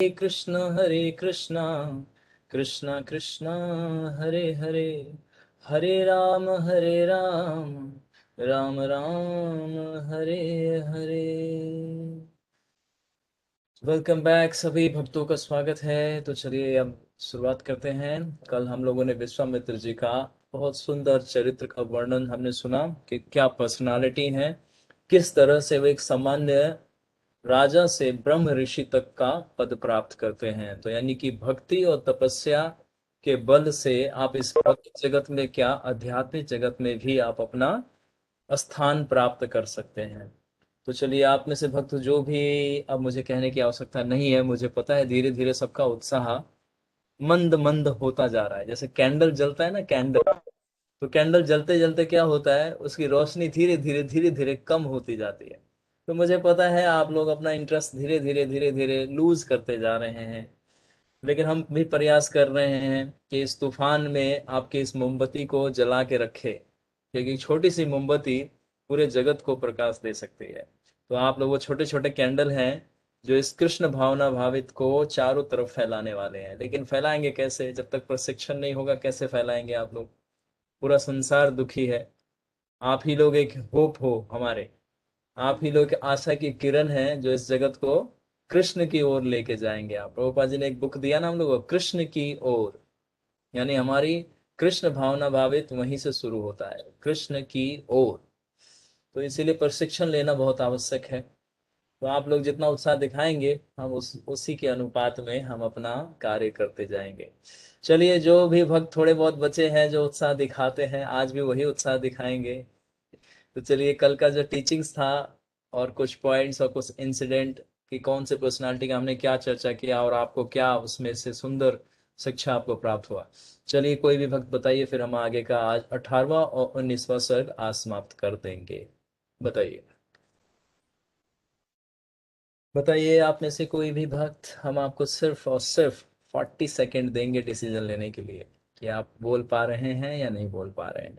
हरे कृष्णा कृष्णा कृष्णा हरे हरे, हरे Ram Ram Ram Hare Hare. Welcome back, सभी भक्तों का स्वागत है। तो चलिए अब शुरुआत करते हैं। कल हम लोगों ने विश्वामित्र जी का बहुत सुंदर चरित्र का वर्णन हमने सुना कि क्या पर्सनालिटी है, किस तरह से वो एक सामान्य राजा से ब्रह्म ऋषि तक का पद प्राप्त करते हैं। तो यानी कि भक्ति और तपस्या के बल से आप इस भौतिक जगत में क्या, आध्यात्मिक जगत में भी आप अपना स्थान प्राप्त कर सकते हैं। तो चलिए, आप में से भक्त जो भी, अब मुझे कहने की आवश्यकता नहीं है, मुझे पता है धीरे धीरे सबका उत्साह मंद मंद होता जा रहा है। जैसे कैंडल जलता है ना, कैंडल, तो कैंडल जलते जलते क्या होता है, उसकी रोशनी धीरे धीरे कम होती जाती है। तो मुझे पता है आप लोग अपना इंटरेस्ट धीरे धीरे लूज करते जा रहे हैं, लेकिन हम भी प्रयास कर रहे हैं कि इस तूफान में आपकी इस मोमबत्ती को जला के रखे, क्योंकि छोटी सी मोमबत्ती पूरे जगत को प्रकाश दे सकती है। तो आप लोग वो छोटे छोटे कैंडल हैं जो इस कृष्ण भावना भावित को चारों तरफ फैलाने वाले हैं। लेकिन फैलाएंगे कैसे, जब तक प्रशिक्षण नहीं होगा कैसे फैलाएंगे आप लोग। पूरा संसार दुखी है, आप ही लोग एक होप हो हमारे, आप ही लोग आशा की किरण है जो इस जगत को कृष्ण की ओर लेके जाएंगे। आप प्रभुपाद जी ने एक बुक दिया ना हम लोग को, कृष्ण की ओर, यानी हमारी कृष्ण भावना भावित वहीं से शुरू होता है, कृष्ण की ओर। तो इसीलिए प्रशिक्षण लेना बहुत आवश्यक है। तो आप लोग जितना उत्साह दिखाएंगे, हम उसी के अनुपात में हम अपना कार्य करते जाएंगे। चलिए, जो भी भक्त थोड़े बहुत बचे हैं जो उत्साह दिखाते हैं, आज भी वही उत्साह दिखाएंगे। तो चलिए, कल का जो टीचिंग्स था और कुछ पॉइंट्स और कुछ इंसिडेंट कि कौन से पर्सनालिटी का हमने क्या चर्चा किया और आपको क्या उसमें से सुंदर शिक्षा आपको प्राप्त हुआ। चलिए, कोई भी भक्त बताइए, फिर हम आगे का आज 18वां और 19वां सर्ग आज समाप्त कर देंगे। बताइए, बताइए आप में से कोई भी भक्त। हम आपको सिर्फ और सिर्फ 40 सेकेंड देंगे डिसीजन लेने के लिए कि आप बोल पा रहे हैं या नहीं बोल पा रहे हैं।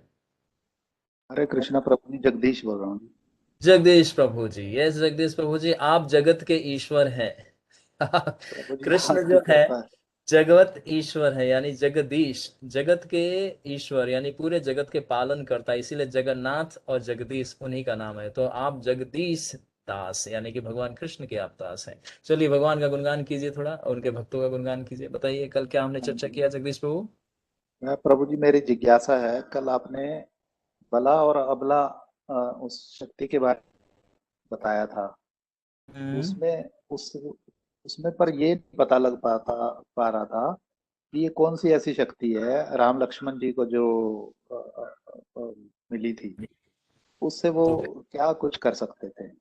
हरे कृष्णा प्रभु जी, जगदीश बोल रहा हूँ। जगदीश प्रभु जी, यस जगदीश प्रभु जी, आप जगत के ईश्वर हैं। प्रभु जी कृष्ण आपकी जो है कृपा है। जगत ईश्वर है, यानी जगदीश, जगत के ईश्वर, यानी पूरे जगत के पालन करता है, इसीलिए जगन्नाथ और जगदीश उन्हीं का नाम है। तो आप जगदीश दास, यानी कि भगवान कृष्ण के आप दास हैं। चलिए, भगवान का गुणगान कीजिए थोड़ा और उनके भक्तों का गुणगान कीजिए। बताइए, कल क्या हमने हाँ चर्चा जी। किया जगदीश प्रभु। प्रभु जी, मेरी जिज्ञासा है, कल आपने बला और अबला उस शक्ति के बारे में बताया था। हम्म। उसमें उस उसमें पर ये नहीं पता पा रहा था कि ये कौन सी ऐसी शक्ति है राम लक्ष्मण जी को जो अ, अ, अ, मिली थी, उससे वो तो क्या कुछ कर सकते थे।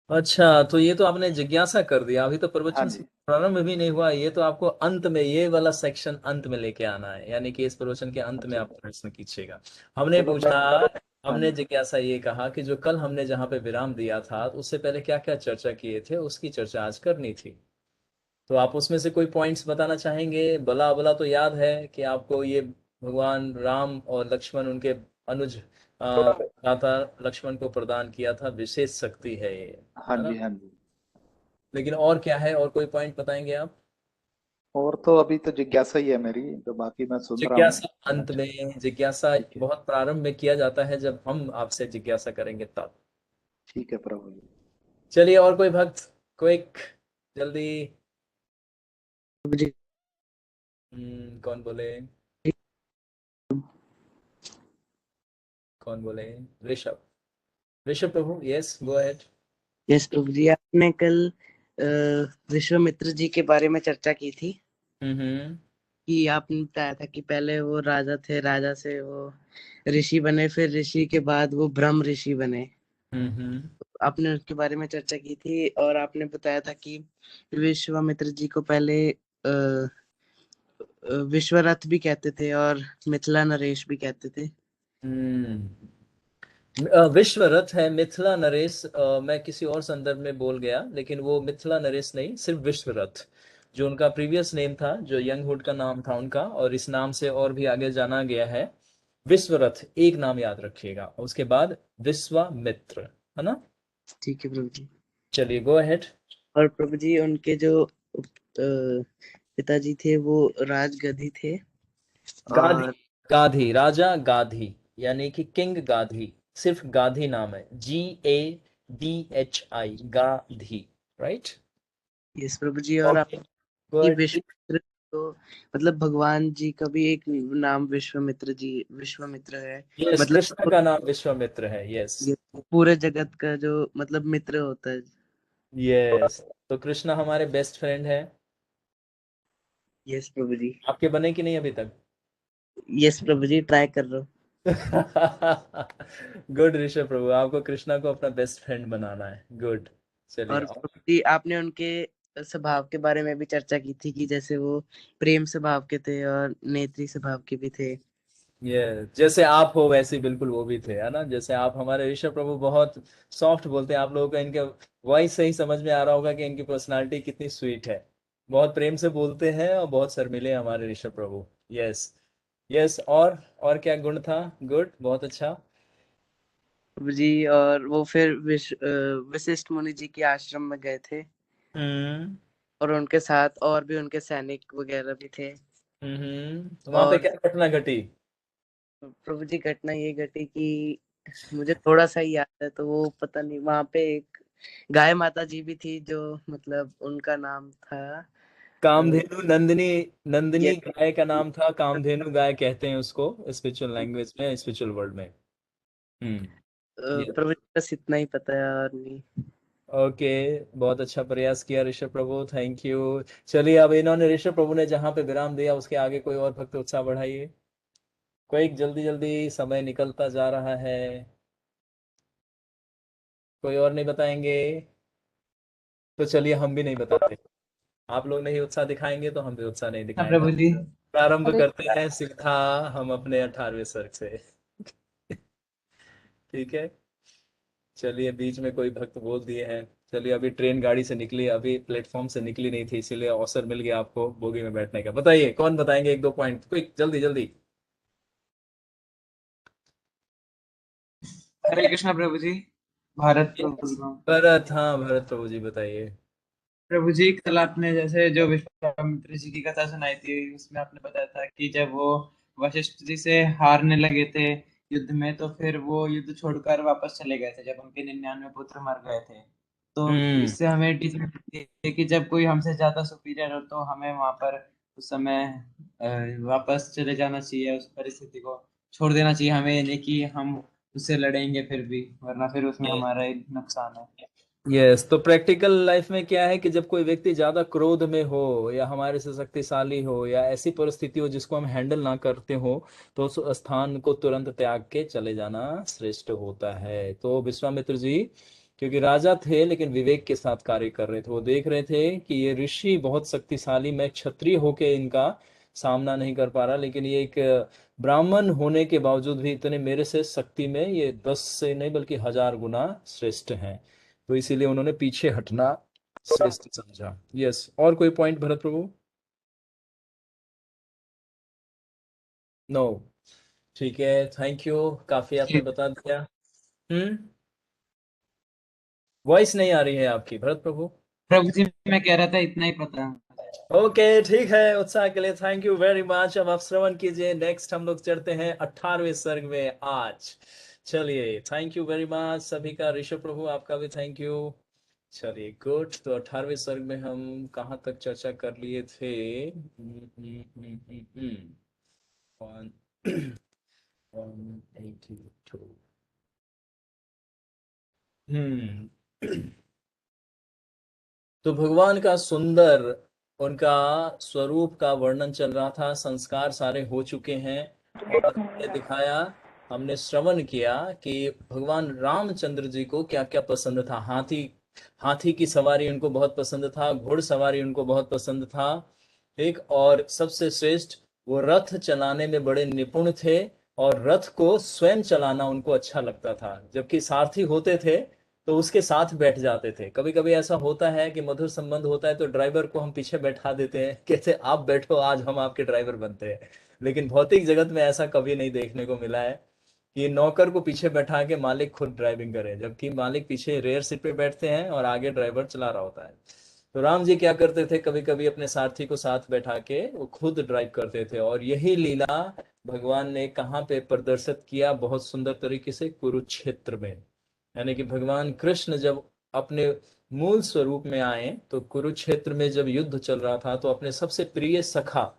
अच्छा, तो ये तो आपने जिज्ञासा कर दिया, अभी तो हाँ प्रवचन जी। प्रारंभ भी नहीं हुआ। ये तो आपको अंत में, ये वाला सेक्शन अंत में लेके आना है, यानी कि इस प्रवचन के अंत में अच्छा। आप प्रश्न कीजिएगा। हमने चलो मैं। पूछा, हाँ हमने जी। जिज्ञासा ये कहा कि जो कल हमने जहाँ पे विराम दिया था, तो उससे पहले क्या क्या चर्चा किए थे, उसकी चर्चा आज करनी थी। तो आप उसमें से कोई पॉइंट्स बताना चाहेंगे। भला भला तो याद है कि आपको ये भगवान राम और लक्ष्मण, उनके अनुज भ्राता लक्ष्मण को प्रदान किया था, विशेष शक्ति है ये, हाँ है ना। जी। हाँ जी। लेकिन और क्या है, और कोई पॉइंट बताएंगे आप। और तो अभी तो जिज्ञासा ही है मेरी, तो बाकी मैं सुन रहा हूँ। जिज्ञासा अंत में, जिज्ञासा ठीक है। बहुत प्रारंभ में किया जाता है, जब हम आपसे जिज्ञासा करेंगे तब। ठीक है प्रभु जी। चलिए, और कोई भक्त, क्विक, जल्दी। जी। कौन बोले, कौन बोले। ऋषभ, ऋषभ प्रभु, यस गो अहेड। यस प्रभु जी, आपने कल विश्वामित्र जी के बारे में चर्चा की थी हम्म। कि आपने बताया था कि पहले वो राजा थे, राजा से वो ऋषि बने, फिर ऋषि के बाद वो ब्रह्म ऋषि बने। हम्म। आपने उसके बारे में चर्चा की थी और आपने बताया था कि विश्वामित्र जी को पहले विश्वरथ भी कहते थे और मिथिला नरेश भी कहते थे। विश्व रथ है, मिथिला नरेश मैं किसी और संदर्भ में बोल गया, लेकिन वो मिथिला नरेश नहीं, सिर्फ विश्व रथ जो उनका प्रीवियस नेम था, जो यंगहुड का नाम था उनका, और इस नाम से और भी आगे जाना गया है। विश्व रथ एक नाम याद रखिएगा, उसके बाद विश्वामित्र, है ना। ठीक है प्रभु जी। चलिए, गो अहेड। और प्रभु जी, उनके जो पिताजी थे वो राजगद्दी थे। गाधी, और गाधी, राजा गाधी, यानी कि किंग गाधी। सिर्फ गाधी नाम है, GADHI, गाधी, राइट। यस प्रभु जी। और ओके, आपकी गुड। विश्वामित्र तो मतलब भगवान जी का भी एक नाम विश्वामित्र है। यस, कृष्ण मतलब का नाम विश्वामित्र है, यस। ये पूरे जगत का जो मतलब मित्र होता है। यस, तो कृष्णा हमारे बेस्ट फ्रेंड है। यस प्रभु जी। आपके बने कि नहीं अभी तक? यस प्रभु जी, ट्राई कर रहा हूँ। गुड ऋषभ प्रभु, आपको कृष्णा को अपना बेस्ट फ्रेंड बनाना है, गुड। चलिए और प्रभु जी आपने उनके स्वभाव के बारे में भी चर्चा की थी कि जैसे वो प्रेम स्वभाव के थे और नेत्री स्वभाव के भी थे। ये जैसे आप हो वैसे बिल्कुल वो भी थे, है ना। जैसे आप, हमारे ऋषभ प्रभु बहुत सॉफ्ट बोलते हैं। आप लोगों को इनके वॉइस से ही समझ में आ रहा होगा कि इनकी पर्सनालिटी कितनी स्वीट है। बहुत प्रेम से बोलते हैं और बहुत शर्मीले हैं हमारे ऋषभ प्रभु। Yes, yes. और क्या गुण था? गुड, बहुत अच्छा। प्रभु जी और वो फिर वशिष्ठ मुनि जी के आश्रम में गए थे हम्म, और उनके साथ और भी उनके सैनिक वगैरह भी थे। तो वहां पे और क्या घटना घटी? प्रभु जी घटना ये घटी कि मुझे थोड़ा सा ही याद है, तो वो पता नहीं वहां पे एक गाय माता जी भी थी जो मतलब उनका नाम था कामधेनु नंदिनी। ये नंदिनी गाय का नाम था, कामधेनु गाय कहते हैं उसको, स्पिरिचुअल लैंग्वेज में, स्पिरिचुअल वर्ल्ड में। हम्म। प्रभु जी बस इतना ही पता है और नहीं। ओके, बहुत अच्छा प्रयास किया ऋषभ प्रभु, थैंक यू। चलिए, अब इन्होंने, ऋषभ प्रभु ने जहां पे विराम दिया उसके आगे कोई और भक्त उत्साह बढ़ाइए। कोई जल्दी जल्दी, समय निकलता जा रहा है। कोई और नहीं बताएंगे? तो चलिए, हम भी नहीं बताते। आप लोग नहीं उत्साह दिखाएंगे तो हम भी उत्साह नहीं हाँ दिखाएंगे। प्रभु जी। प्रारंभ अरे करते हैं सीधा हम अपने 18वें सर्ग से। ठीक है। चलिए, बीच में कोई भक्त बोल दिए हैं। चलिए, अभी ट्रेन गाड़ी से निकली, अभी प्लेटफॉर्म से निकली नहीं थी, इसीलिए अवसर मिल गया आपको बोगी में बैठने का। बताइए, कौन बताएंगे एक दो पॉइंट, क्विक, जल्दी जल्दी। हरे कृष्णा प्रभु जी। भारत प्रभु जी को। भरत, हाँ भरत प्रभु जी बताइए। प्रभु जी कल आपने जैसे जो विश्वामित्र जी की कथा सुनाई थी उसमें आपने बताया था कि जब वो वशिष्ठ जी से हारने लगे थे युद्ध में, तो फिर वो युद्ध छोड़कर वापस चले गए थे जब उनके 99 पुत्र मर गए थे। तो हम्म। इससे हमें टीचिंग मिलती है कि जब कोई हमसे ज्यादा सुपीरियर हो तो हमें वहां पर उस समय वापस चले जाना चाहिए, उस परिस्थिति को छोड़ देना चाहिए हमें, ये नहीं कि हम उससे लड़ेंगे फिर भी, वरना फिर उसमें हमारा ही नुकसान है। यस, तो प्रैक्टिकल लाइफ में क्या है कि जब कोई व्यक्ति ज्यादा क्रोध में हो या हमारे से शक्तिशाली हो या ऐसी परिस्थिति हो जिसको हम हैंडल ना करते हो, तो उस स्थान को तुरंत त्याग के चले जाना श्रेष्ठ होता है। तो विश्वामित्र जी, क्योंकि राजा थे लेकिन विवेक के साथ कार्य कर रहे थे, वो देख रहे थे कि ये ऋषि बहुत शक्तिशाली, मैं क्षत्रिय होके इनका सामना नहीं कर पा रहा, लेकिन ये एक ब्राह्मण होने के बावजूद भी इतने मेरे से शक्ति में ये 10 से नहीं बल्कि 1000 गुना श्रेष्ठ हैं। तो इसीलिए उन्होंने पीछे हटना श्रेष्ठ समझा। यस, और कोई पॉइंट भरत प्रभु? नो। ठीक है, थैंक यू, काफी आपने बता दिया। हम्म। वॉइस नहीं आ रही है आपकी भरत प्रभु। प्रभु जी मैं कह रहा था इतना ही पता है। ओके, ठीक है, उत्साह के लिए थैंक यू वेरी मच। अब आप श्रवण कीजिए, नेक्स्ट हम लोग चढ़ते हैं 18वें सर्ग में आज। चलिए, थैंक यू वेरी मच सभी का, ऋषभ प्रभु आपका भी थैंक यू। चलिए, गुड। तो 18वें सर्ग में हम कहाँ तक चर्चा कर लिए थे? 182। हम्म। तो भगवान का सुंदर, उनका स्वरूप का वर्णन चल रहा था, संस्कार सारे हो चुके हैं। और हमने दिखाया, हमने श्रवण किया कि भगवान रामचंद्र जी को क्या क्या पसंद था। हाथी, हाथी की सवारी उनको बहुत पसंद था, घुड़सवारी उनको बहुत पसंद था। एक और सबसे श्रेष्ठ, वो रथ चलाने में बड़े निपुण थे, और रथ को स्वयं चलाना उनको अच्छा लगता था। जबकि सारथी होते थे तो उसके साथ बैठ जाते थे। कभी कभी ऐसा होता है कि मधुर संबंध होता है तो ड्राइवर को हम पीछे बैठा देते हैं, कहते आप बैठो, आज हम आपके ड्राइवर बनते हैं। लेकिन भौतिक जगत में ऐसा कभी नहीं देखने को मिला है कि नौकर को पीछे बैठा के मालिक खुद ड्राइविंग करे, जबकि मालिक पीछे रेयर सीट पे बैठते हैं और आगे ड्राइवर चला रहा होता है। तो राम जी क्या करते थे, कभी कभी अपने सारथी को साथ बैठा के वो खुद ड्राइव करते थे। और यही लीला भगवान ने कहाँ पे प्रदर्शित किया, बहुत सुंदर तरीके से, कुरुक्षेत्र में। यानी कि भगवान कृष्ण जब अपने मूल स्वरूप में आए तो कुरुक्षेत्र में जब युद्ध चल रहा था, तो अपने सबसे प्रिय सखा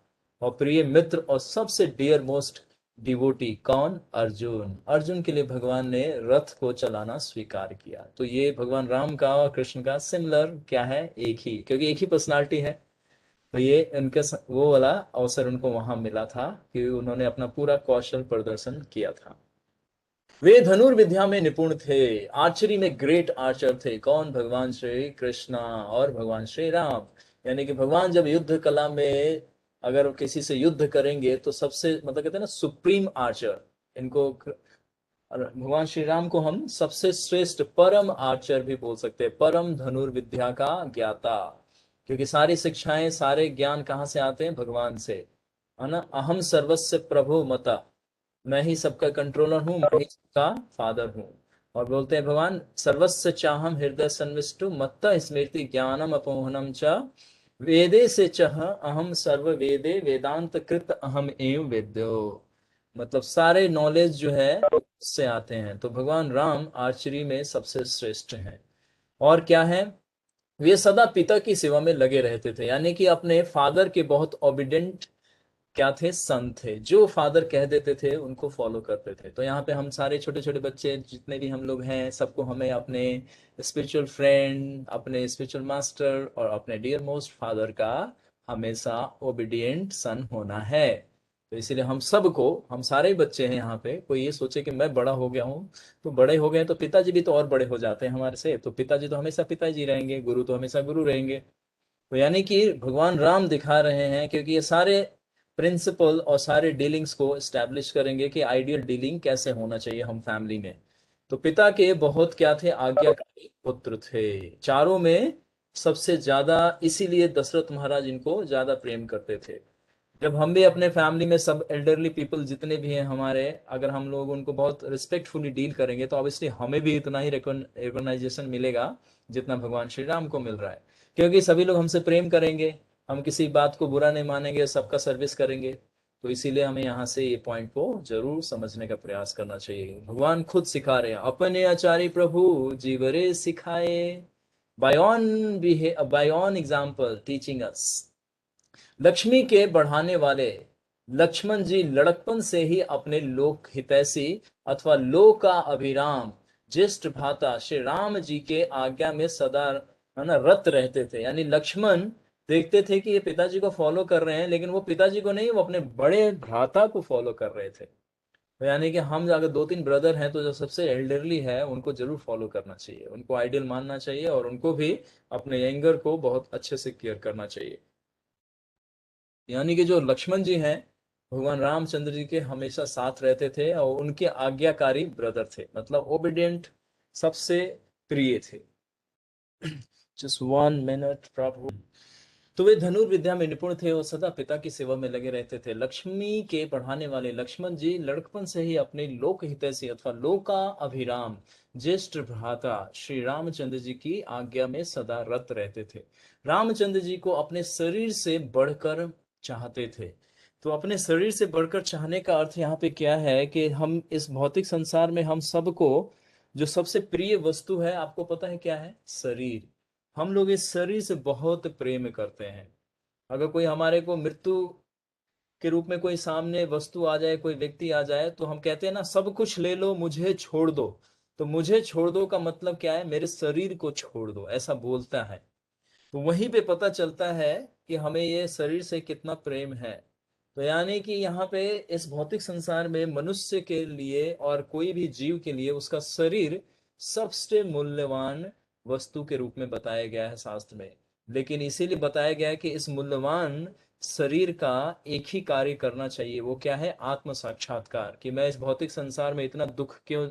और प्रिय मित्र और सबसे डियर मोस्ट डिवोटी कौन, अर्जुन, अर्जुन के लिए भगवान ने रथ को चलाना स्वीकार किया। तो ये भगवान राम का और कृष्ण का सिमिलर क्या है, एक ही, क्योंकि एक ही पर्सनालिटी है। तो ये उनके वो वाला अवसर उनको वहां मिला था कि उन्होंने अपना पूरा कौशल प्रदर्शन किया था। वे धनुर्विद्या में निपुण थे, आर्चरी में ग्रेट आर्चर थे। कौन, भगवान श्री कृष्णा और भगवान श्री राम। यानी कि भगवान जब युद्ध कला में अगर किसी से युद्ध करेंगे तो सबसे, मतलब कहते हैं ना, सुप्रीम आर्चर, इनको भगवान श्री राम को हम सबसे श्रेष्ठ परम आर्चर भी बोल सकते हैं, परम धनुर्विद्या का ज्ञाता। क्योंकि सारी शिक्षाएं, सारे ज्ञान कहाँ से आते हैं, भगवान से, है ना। अहम सर्वस्य प्रभु मता, मैं ही सबका कंट्रोलर हूँ, मैं ही सबका फादर हूँ। और बोलते हैं भगवान, सर्वस्य चाहम हृदय सन्विष्टु मत्ता स्मृति ज्ञानम अपोहनम च वेदे से चह अहम सर्व वेदे वेदांत कृत अहम एव वेद्यो। मतलब सारे नॉलेज जो है उससे आते हैं। तो भगवान राम आर्चरी में सबसे श्रेष्ठ हैं। और क्या है, वे सदा पिता की सेवा में लगे रहते थे, यानी कि अपने फादर के बहुत ओबिडेंट क्या थे, सन थे, जो फादर कह देते थे उनको फॉलो करते थे। तो यहाँ पे हम सारे छोटे छोटे बच्चे जितने भी हम लोग हैं, सबको हमें अपने स्पिरिचुअल फ्रेंड, अपने स्पिरिचुअल मास्टर और अपने डियर मोस्ट फादर का हमेशा ओबीडिएंट सन होना है। तो इसीलिए हम सबको, हम सारे ही बच्चे हैं यहाँ पे, कोई ये सोचे कि मैं बड़ा हो गया हूँ, तो बड़े हो गए तो पिताजी भी तो और बड़े हो जाते हैं हमारे से, तो पिताजी तो हमेशा पिताजी रहेंगे, गुरु तो हमेशा गुरु रहेंगे। तो यानी कि भगवान राम दिखा रहे हैं, क्योंकि ये सारे प्रिंसिपल और सारे डीलिंग्स को एस्टैब्लिश करेंगे कि आइडियल डीलिंग कैसे होना चाहिए हम फैमिली में। तो पिता के बहुत क्या थे, आज्ञाकारी पुत्र थे चारों में सबसे ज्यादा, इसीलिए दशरथ महाराज इनको ज्यादा प्रेम करते थे। जब हम भी अपने फैमिली में सब एल्डरली पीपल जितने भी हैं हमारे, अगर हम लोग उनको बहुत रिस्पेक्टफुली डील करेंगे तो ऑब्वियसली हमें भी इतना ही रिकॉग्नाइजेशन मिलेगा जितना भगवान श्री राम को मिल रहा है। क्योंकि सभी लोग हमसे प्रेम करेंगे, हम किसी बात को बुरा नहीं मानेंगे, सबका सर्विस करेंगे। तो इसीलिए हमें यहाँ से ये पॉइंट को जरूर समझने का प्रयास करना चाहिए। भगवान खुद सिखा रहे हैं, अपने आचार्य प्रभु जीवरे सिखाए, by on example teaching us. Lakshmi के बढ़ाने वाले लक्ष्मण जी लड़कपन से ही अपने लोक हितैषी अथवा लोक का अभिराम ज्येष्ठ भ्राता श्री राम जी के आज्ञा में सदा, है ना, रत रहते थे। यानी लक्ष्मण देखते थे कि ये पिताजी को फॉलो कर रहे हैं, लेकिन वो पिताजी को नहीं, वो अपने बड़े भ्राता को फॉलो कर रहे थे। तो यानी कि हम अगर दो तीन ब्रदर हैं तो जो सबसे एल्डरली है उनको जरूर फॉलो करना चाहिए, उनको आइडियल मानना चाहिए, और उनको भी अपने यंगर को बहुत अच्छे से केयर करना चाहिए। यानी कि जो लक्ष्मण जी हैं, भगवान रामचंद्र जी के हमेशा साथ रहते थे और उनके आज्ञाकारी ब्रदर थे, मतलब ओबीडियंट, सबसे प्रिय थे। जस्ट 1 मिनट प्रभु। तो वे धनुर्विद्या में निपुण थे और सदा पिता की सेवा में लगे रहते थे। लक्ष्मी के पढ़ाने वाले लक्ष्मण जी लड़कपन से ही अपने लोक हितैषी अथवा लोका अभिराम ज्येष्ठ भ्राता श्री रामचंद्र जी की आज्ञा में सदा रत रहते थे। रामचंद्र जी को अपने शरीर से बढ़कर चाहते थे। तो अपने शरीर से बढ़कर चाहने का अर्थ यहाँ पे क्या है कि हम इस भौतिक संसार में हम सबको जो सबसे प्रिय वस्तु है, आपको पता है क्या है, शरीर। हम लोग इस शरीर से बहुत प्रेम करते हैं। अगर कोई हमारे को मृत्यु के रूप में कोई सामने वस्तु आ जाए, कोई व्यक्ति आ जाए, तो हम कहते हैं ना, सब कुछ ले लो मुझे छोड़ दो। तो मुझे छोड़ दो का मतलब क्या है, मेरे शरीर को छोड़ दो, ऐसा बोलता है। तो वहीं पे पता चलता है कि हमें ये शरीर से कितना प्रेम है। तो यानी कि यहाँ पे इस भौतिक संसार में मनुष्य के लिए और कोई भी जीव के लिए उसका शरीर सबसे मूल्यवान वस्तु के रूप में बताया गया है शास्त्र में। लेकिन इसीलिए बताया गया है कि इस मूल्यवान शरीर का एक ही कार्य करना चाहिए, वो क्या है, आत्म साक्षात्कार। कि मैं इस भौतिक संसार में इतना दुख क्यों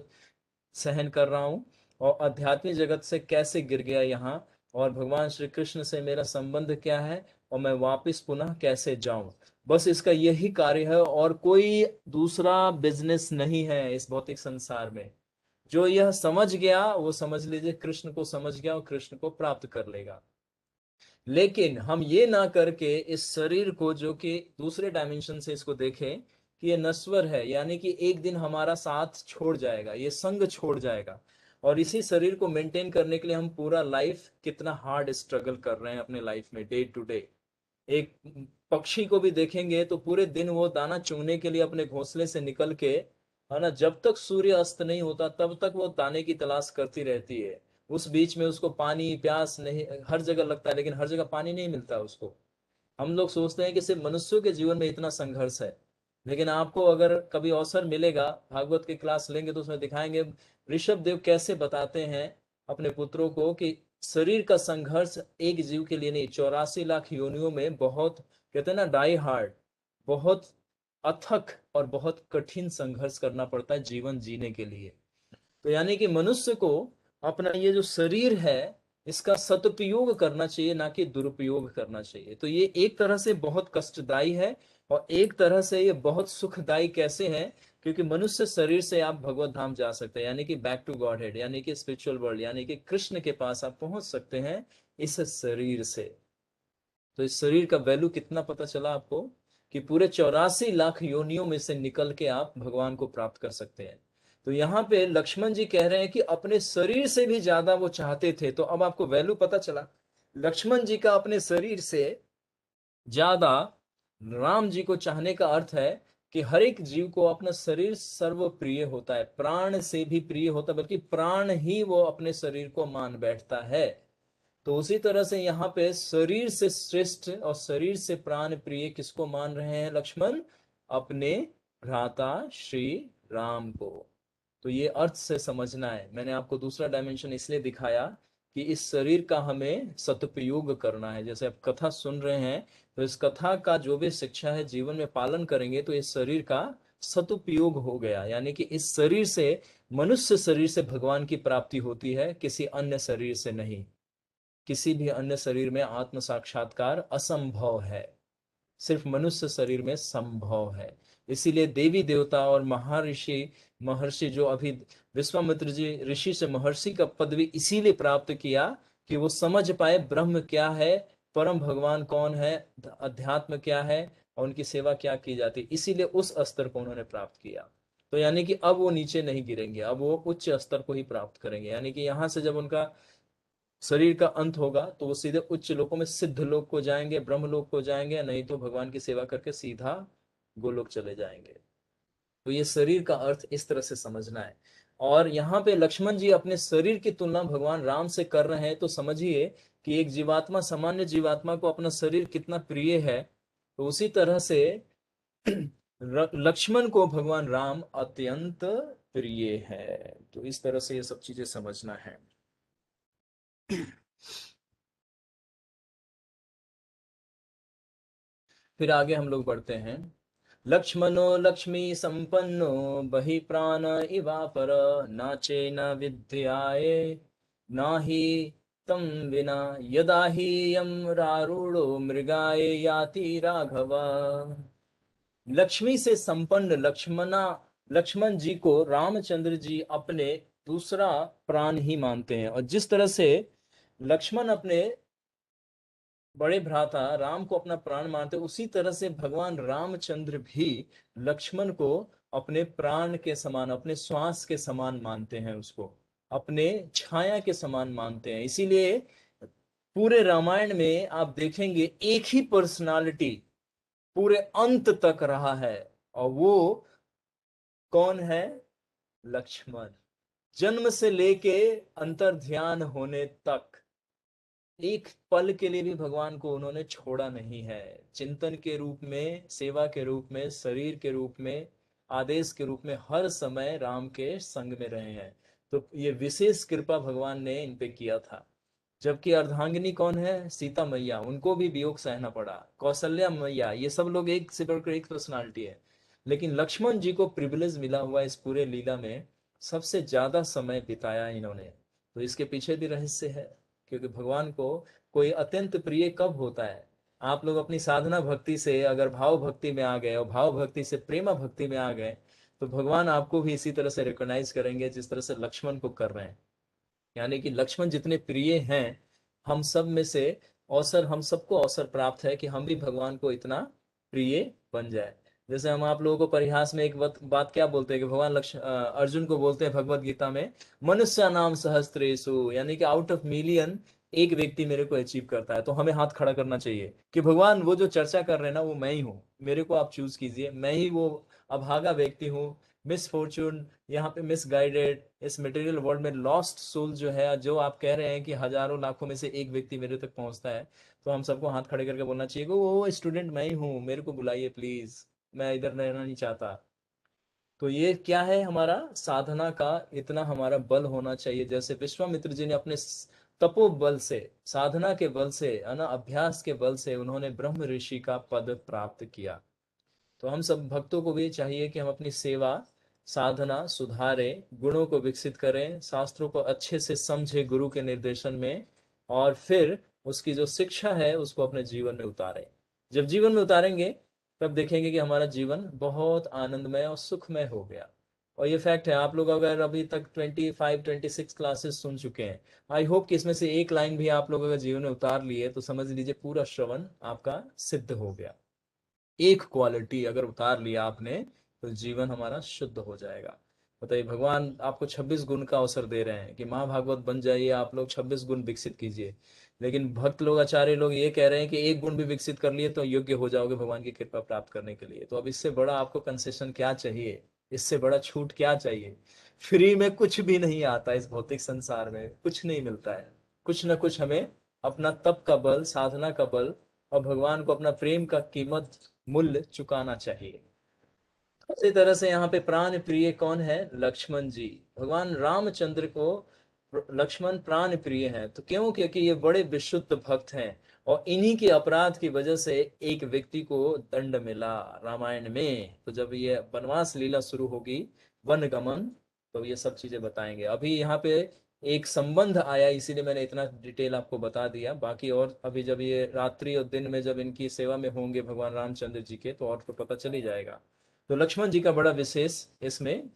सहन कर रहा हूँ और आध्यात्मिक जगत से कैसे गिर गया यहाँ, और भगवान श्री कृष्ण से मेरा संबंध क्या है, और मैं वापस पुनः कैसे जाऊं। बस इसका यही कार्य है और कोई दूसरा बिजनेस नहीं है इस भौतिक संसार में। जो यह समझ गया वो समझ लीजिए कृष्ण को समझ गया और कृष्ण को प्राप्त कर लेगा। लेकिन हम ये ना करके इस शरीर को, जो कि दूसरे डायमेंशन से इसको देखें कि ये नश्वर है, यानी कि एक दिन हमारा साथ छोड़ जाएगा, ये संग छोड़ जाएगा। और इसी शरीर को मेंटेन करने के लिए हम पूरा लाइफ कितना हार्ड स्ट्रगल कर रहे हैं अपने लाइफ में, डे टू डे। एक पक्षी को भी देखेंगे तो पूरे दिन वो दाना चुगने के लिए अपने घोंसले से निकल के, है ना, जब तक सूर्य अस्त नहीं होता तब तक वो दाने की तलाश करती रहती है। उस बीच में उसको पानी प्यास नहीं हर जगह लगता है, लेकिन हर जगह पानी नहीं मिलता उसको। हम लोग सोचते हैं कि सिर्फ मनुष्यों के जीवन में इतना संघर्ष है, लेकिन आपको अगर कभी अवसर मिलेगा, भागवत की क्लास लेंगे तो उसमें दिखाएंगे ऋषभ देव कैसे बताते हैं अपने पुत्रों को कि शरीर का संघर्ष एक जीव के लिए नहीं, 84 लाख योनियों में बहुत, कहते हैं ना, डाई हार्ड, बहुत अथक और बहुत कठिन संघर्ष करना पड़ता है जीवन जीने के लिए। तो यानी कि मनुष्य को अपना ये जो शरीर है इसका सदुपयोग करना चाहिए, ना कि दुरुपयोग करना चाहिए। तो ये एक तरह से बहुत कष्टदायी है, और एक तरह से ये बहुत सुखदायी कैसे है, क्योंकि मनुष्य शरीर से आप भगवत धाम जा सकते हैं, यानी कि बैक टू गॉड हेड, यानी कि स्पिरिचुअल वर्ल्ड, यानी कि कृष्ण के पास आप पहुंच सकते हैं इस शरीर से। तो इस शरीर का वैल्यू कितना पता चला आपको, कि पूरे 84 लाख योनियों में से निकल के आप भगवान को प्राप्त कर सकते हैं। तो यहाँ पे लक्ष्मण जी कह रहे हैं कि अपने शरीर से भी ज्यादा वो चाहते थे। तो अब आपको वैल्यू पता चला, लक्ष्मण जी का अपने शरीर से ज्यादा राम जी को चाहने का अर्थ है कि हर एक जीव को अपना शरीर सर्व प्रिय होता है, प्राण से भी प्रिय होता है, बल्कि प्राण ही वो अपने शरीर को मान बैठता है। तो उसी तरह से यहाँ पे शरीर से श्रेष्ठ और शरीर से प्राण प्रिय किसको मान रहे हैं लक्ष्मण? अपने भ्राता श्री राम को। तो ये अर्थ से समझना है। मैंने आपको दूसरा डायमेंशन इसलिए दिखाया कि इस शरीर का हमें सदुपयोग करना है। जैसे आप कथा सुन रहे हैं, तो इस कथा का जो भी शिक्षा है जीवन में पालन करेंगे तो इस शरीर का सदुपयोग हो गया, यानी कि इस शरीर से, मनुष्य शरीर से भगवान की प्राप्ति होती है, किसी अन्य शरीर से नहीं। किसी भी अन्य शरीर में आत्म साक्षात्कार असंभव है, सिर्फ मनुष्य शरीर में संभव है। इसीलिए देवी देवता और महर्षि महर्षि जो अभी विश्वामित्र जी ऋषि से महर्षि का पदवी इसीलिए प्राप्त किया कि वो समझ पाए ब्रह्म क्या है, परम भगवान कौन है, अध्यात्म क्या है और उनकी सेवा क्या की जाती है। इसीलिए उस स्तर को उन्होंने प्राप्त किया। तो यानी कि अब वो नीचे नहीं गिरेंगे, अब वो उच्च स्तर को ही प्राप्त करेंगे। यानी कि यहां से जब उनका शरीर का अंत होगा तो वो सीधे उच्च लोकों में, सिद्ध लोक को जाएंगे, ब्रह्म लोक को जाएंगे, नहीं तो भगवान की सेवा करके सीधा गोलोक चले जाएंगे। तो ये शरीर का अर्थ इस तरह से समझना है। और यहाँ पे लक्ष्मण जी अपने शरीर की तुलना भगवान राम से कर रहे हैं, तो समझिए कि एक जीवात्मा सामान्य जीवात्मा को अपना शरीर कितना प्रिय है, तो उसी तरह से लक्ष्मण को भगवान राम अत्यंत प्रिय है। तो इस तरह से ये सब चीजें समझना है। फिर आगे हम लोग बढ़ते हैं। लक्ष्मणो लक्ष्मी संपन्नो बहि प्राण इवापर, नाचे न विद्याये नाही तम विना, यदा ही यम रारूढ़ो मृगाय याति राघव। लक्ष्मी से संपन्न लक्ष्मण जी को रामचंद्र जी अपने दूसरा प्राण ही मानते हैं। और जिस तरह से लक्ष्मण अपने बड़े भ्राता राम को अपना प्राण मानते, उसी तरह से भगवान रामचंद्र भी लक्ष्मण को अपने प्राण के समान, अपने श्वास के समान मानते हैं, उसको अपने छाया के समान मानते हैं। इसीलिए पूरे रामायण में आप देखेंगे एक ही पर्सनालिटी पूरे अंत तक रहा है, और वो कौन है? लक्ष्मण। जन्म से लेके अंतर ध्यान होने तक एक पल के लिए भी भगवान को उन्होंने छोड़ा नहीं है। चिंतन के रूप में, सेवा के रूप में, शरीर के रूप में, आदेश के रूप में हर समय राम के संग में रहे हैं। तो ये विशेष कृपा भगवान ने इन पे किया था। जबकि अर्धांगिनी कौन है? सीता मैया, उनको भी वियोग सहना पड़ा। कौशल्या मैया, ये सब लोग एक से बढ़कर एक पर्सनालिटी है। लेकिन लक्ष्मण जी को प्रिविलेज मिला हुआ इस पूरे लीला में सबसे ज्यादा समय बिताया इन्होंने। तो इसके पीछे भी रहस्य है, क्योंकि भगवान को कोई अत्यंत प्रिय कब होता है? आप लोग अपनी साधना भक्ति से अगर भाव भक्ति में आ गए और भाव भक्ति से प्रेमा भक्ति में आ गए, तो भगवान आपको भी इसी तरह से रिकॉग्नाइज करेंगे जिस तरह से लक्ष्मण को कर रहे हैं। यानी कि लक्ष्मण जितने प्रिय हैं हम सब में से, अवसर, हम सबको अवसर प्राप्त है कि हम भी भगवान को इतना प्रिय बन जाए। जैसे हम आप लोगों को परिहास में एक बात क्या बोलते हैं कि भगवान अर्जुन को बोलते हैं भगवत गीता में, मनुष्य नाम सहस्त्रेषु, यानी कि आउट ऑफ मिलियन एक व्यक्ति मेरे को अचीव करता है। तो हमें हाथ खड़ा करना चाहिए कि भगवान वो जो चर्चा कर रहे हैं ना वो मैं ही हूँ, मेरे को आप चूज कीजिए, मैं ही वो अभागा व्यक्ति हूँ, मिस फॉर्चून, यहाँ पे मिस गाइडेड, इस मटेरियल वर्ल्ड में लॉस्ट सोल जो है, जो आप कह रहे हैं कि हजारों लाखों में से एक व्यक्ति मेरे तक पहुंचता है। तो हम सबको हाथ खड़े करके बोलना चाहिए कि वो स्टूडेंट मैं ही हूँ, मेरे को बुलाइए प्लीज, मैं इधर रहना नहीं चाहता। तो ये क्या है, हमारा साधना का इतना हमारा बल होना चाहिए। जैसे विश्वामित्र जी ने अपने तपो बल से, साधना के बल से, है ना, अभ्यास के बल से उन्होंने ब्रह्म ऋषि का पद प्राप्त किया। तो हम सब भक्तों को भी चाहिए कि हम अपनी सेवा साधना सुधारे, गुणों को विकसित करें, शास्त्रों को अच्छे से समझे गुरु के निर्देशन में, और फिर उसकी जो शिक्षा है उसको अपने जीवन में उतारें। जब जीवन में उतारेंगे तब देखेंगे कि हमारा जीवन बहुत आनंदमय और सुखमय हो गया। और ये फैक्ट है, आप लोग अगर अभी तक 25-26 क्लासेस सुन चुके हैं, आई होप कि इसमें से एक लाइन भी आप लोग अगर जीवन में उतार लिए तो समझ लीजिए पूरा श्रवण आपका सिद्ध हो गया। एक क्वालिटी अगर उतार लिया आपने तो जीवन हमारा शुद्ध हो जाएगा। बताइए, भगवान आपको 26 गुण का अवसर दे रहे हैं कि महाभागवत बन जाइए, आप लोग 26 गुण विकसित कीजिए। लेकिन भक्त लोग, आचार्य लोग ये कह रहे हैं कि एक गुण भी विकसित कर लिए तो योग्य हो जाओगे भगवान की कृपा प्राप्त करने के लिए। तो अब इससे बड़ा आपको कंसेशन क्या चाहिए, इससे बड़ा छूट क्या चाहिए? फ्री में कुछ भी नहीं आता, इस भौतिक संसार में कुछ नहीं मिलता है। कुछ ना कुछ हमें अपना तप का बल, साधना का बल और भगवान को अपना प्रेम का कीमत, मूल्य चुकाना चाहिए। इसी तरह से यहाँ पे प्राण प्रिय कौन है? लक्ष्मण जी। भगवान रामचंद्र को लक्ष्मण प्राण प्रिय है। तो क्यों? क्योंकि ये बड़े विशुद्ध भक्त हैं और इन्हीं के अपराध की वजह से एक व्यक्ति को दंड मिला रामायण में। तो जब ये वनवास लीला शुरू होगी, वन गमन, तो ये सब चीजें बताएंगे। अभी यहाँ पे एक संबंध आया, इसीलिए मैंने इतना डिटेल आपको बता दिया। बाकी और अभी जब ये रात्रि और दिन में जब इनकी सेवा में होंगे भगवान रामचंद्र जी के, तो और तो पता चल ही जाएगा। तो लक्ष्मण जी का बड़ा विशेष इसमें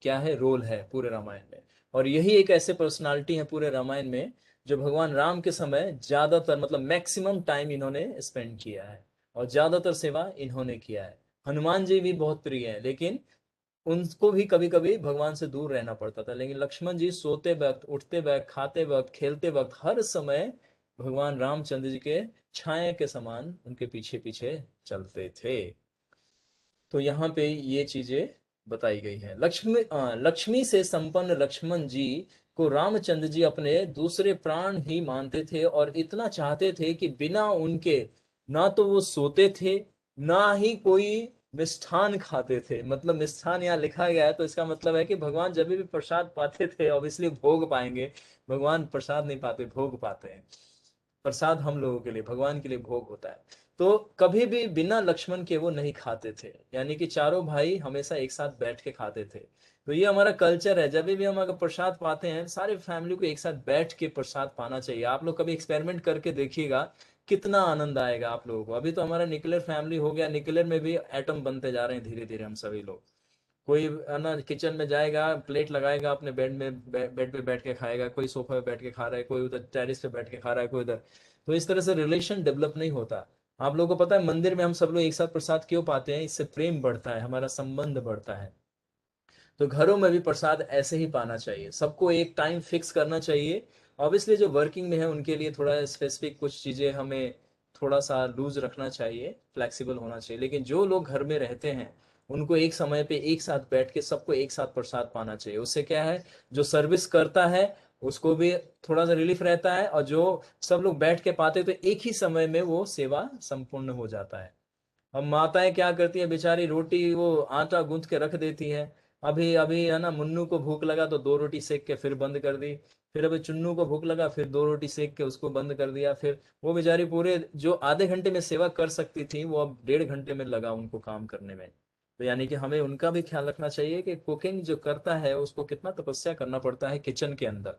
क्या है, रोल है पूरे रामायण में। और यही एक ऐसे पर्सनालिटी है पूरे रामायण में जो भगवान राम के समय ज्यादातर, मतलब मैक्सिमम टाइम इन्होंने स्पेंड किया है और ज्यादातर सेवा इन्होंने किया है। हनुमान जी भी बहुत प्रिय है, लेकिन उनको भी कभी कभी भगवान से दूर रहना पड़ता था। लेकिन लक्ष्मण जी सोते वक्त, उठते वक्त, खाते वक्त, खेलते वक्त, हर समय भगवान रामचंद्र जी के छाया के समान उनके पीछे पीछे चलते थे। तो यहाँ पे ये चीजें बताई गई हैं। लक्ष्मी से संपन्न लक्ष्मण जी को रामचंद्र जी अपने दूसरे प्राण ही मानते थे और इतना चाहते थे कि बिना उनके ना तो वो सोते थे, ना ही कोई मिष्ठान खाते थे। मतलब मिष्ठान यहाँ लिखा गया है तो इसका मतलब है कि भगवान जब भी प्रसाद पाते थे, ऑब्वियसली भोग पाएंगे, भगवान प्रसाद नहीं पाते, भोग पाते हैं। प्रसाद हम लोगों के लिए, भगवान के लिए भोग होता है। तो कभी भी बिना लक्ष्मण के वो नहीं खाते थे, यानी कि चारों भाई हमेशा एक साथ बैठ के खाते थे। तो ये हमारा कल्चर है, जब भी हम अगर प्रसाद पाते हैं सारे फैमिली को एक साथ बैठ के प्रसाद पाना चाहिए। आप लोग कभी एक्सपेरिमेंट करके देखिएगा, कितना आनंद आएगा आप लोगों को। अभी तो हमारा न्यूक्लियर फैमिली हो गया, न्यूक्लियर में भी एटम बनते जा रहे हैं धीरे धीरे हम सभी लोग। कोई है ना किचन में जाएगा, प्लेट लगाएगा, अपने बेड में बेड पे बैठ के खाएगा, कोई सोफा पे बैठ के खा रहा है, कोई उधर टेरिस पे बैठ के खा रहा है, कोई उधर। तो इस तरह से रिलेशन डेवलप नहीं होता। आप लोगों को पता है मंदिर में हम सब लोग एक साथ प्रसाद क्यों पाते हैं? इससे प्रेम बढ़ता है, हमारा संबंध बढ़ता है। तो घरों में भी प्रसाद ऐसे ही पाना चाहिए, सबको एक टाइम फिक्स करना चाहिए। ऑब्वियसली जो वर्किंग में है उनके लिए थोड़ा स्पेसिफिक कुछ चीजें हमें थोड़ा सा लूज रखना चाहिए, फ्लेक्सिबल होना चाहिए। लेकिन जो लोग घर में रहते हैं उनको एक समय पे एक साथ बैठ के सबको एक साथ प्रसाद पाना चाहिए। उससे क्या है, जो सर्विस करता है उसको भी थोड़ा सा रिलीफ रहता है, और जो सब लोग बैठ के पाते तो एक ही समय में वो सेवा संपूर्ण हो जाता है। अब माताएं क्या करती है बेचारी, रोटी वो आटा गूंथ के रख देती है। अभी अभी है ना, मुन्नू को भूख लगा तो 2 रोटी सेक के फिर बंद कर दी। फिर अभी चुन्नू को भूख लगा, फिर 2 रोटी सेक के उसको बंद कर दिया। फिर वो बेचारी पूरे जो आधे घंटे में सेवा कर सकती थी वो अब 1.5 घंटे में लगा उनको काम करने में। तो यानी कि हमें उनका भी ख्याल रखना चाहिए कि कुकिंग जो करता है उसको कितना तपस्या करना पड़ता है किचन के अंदर।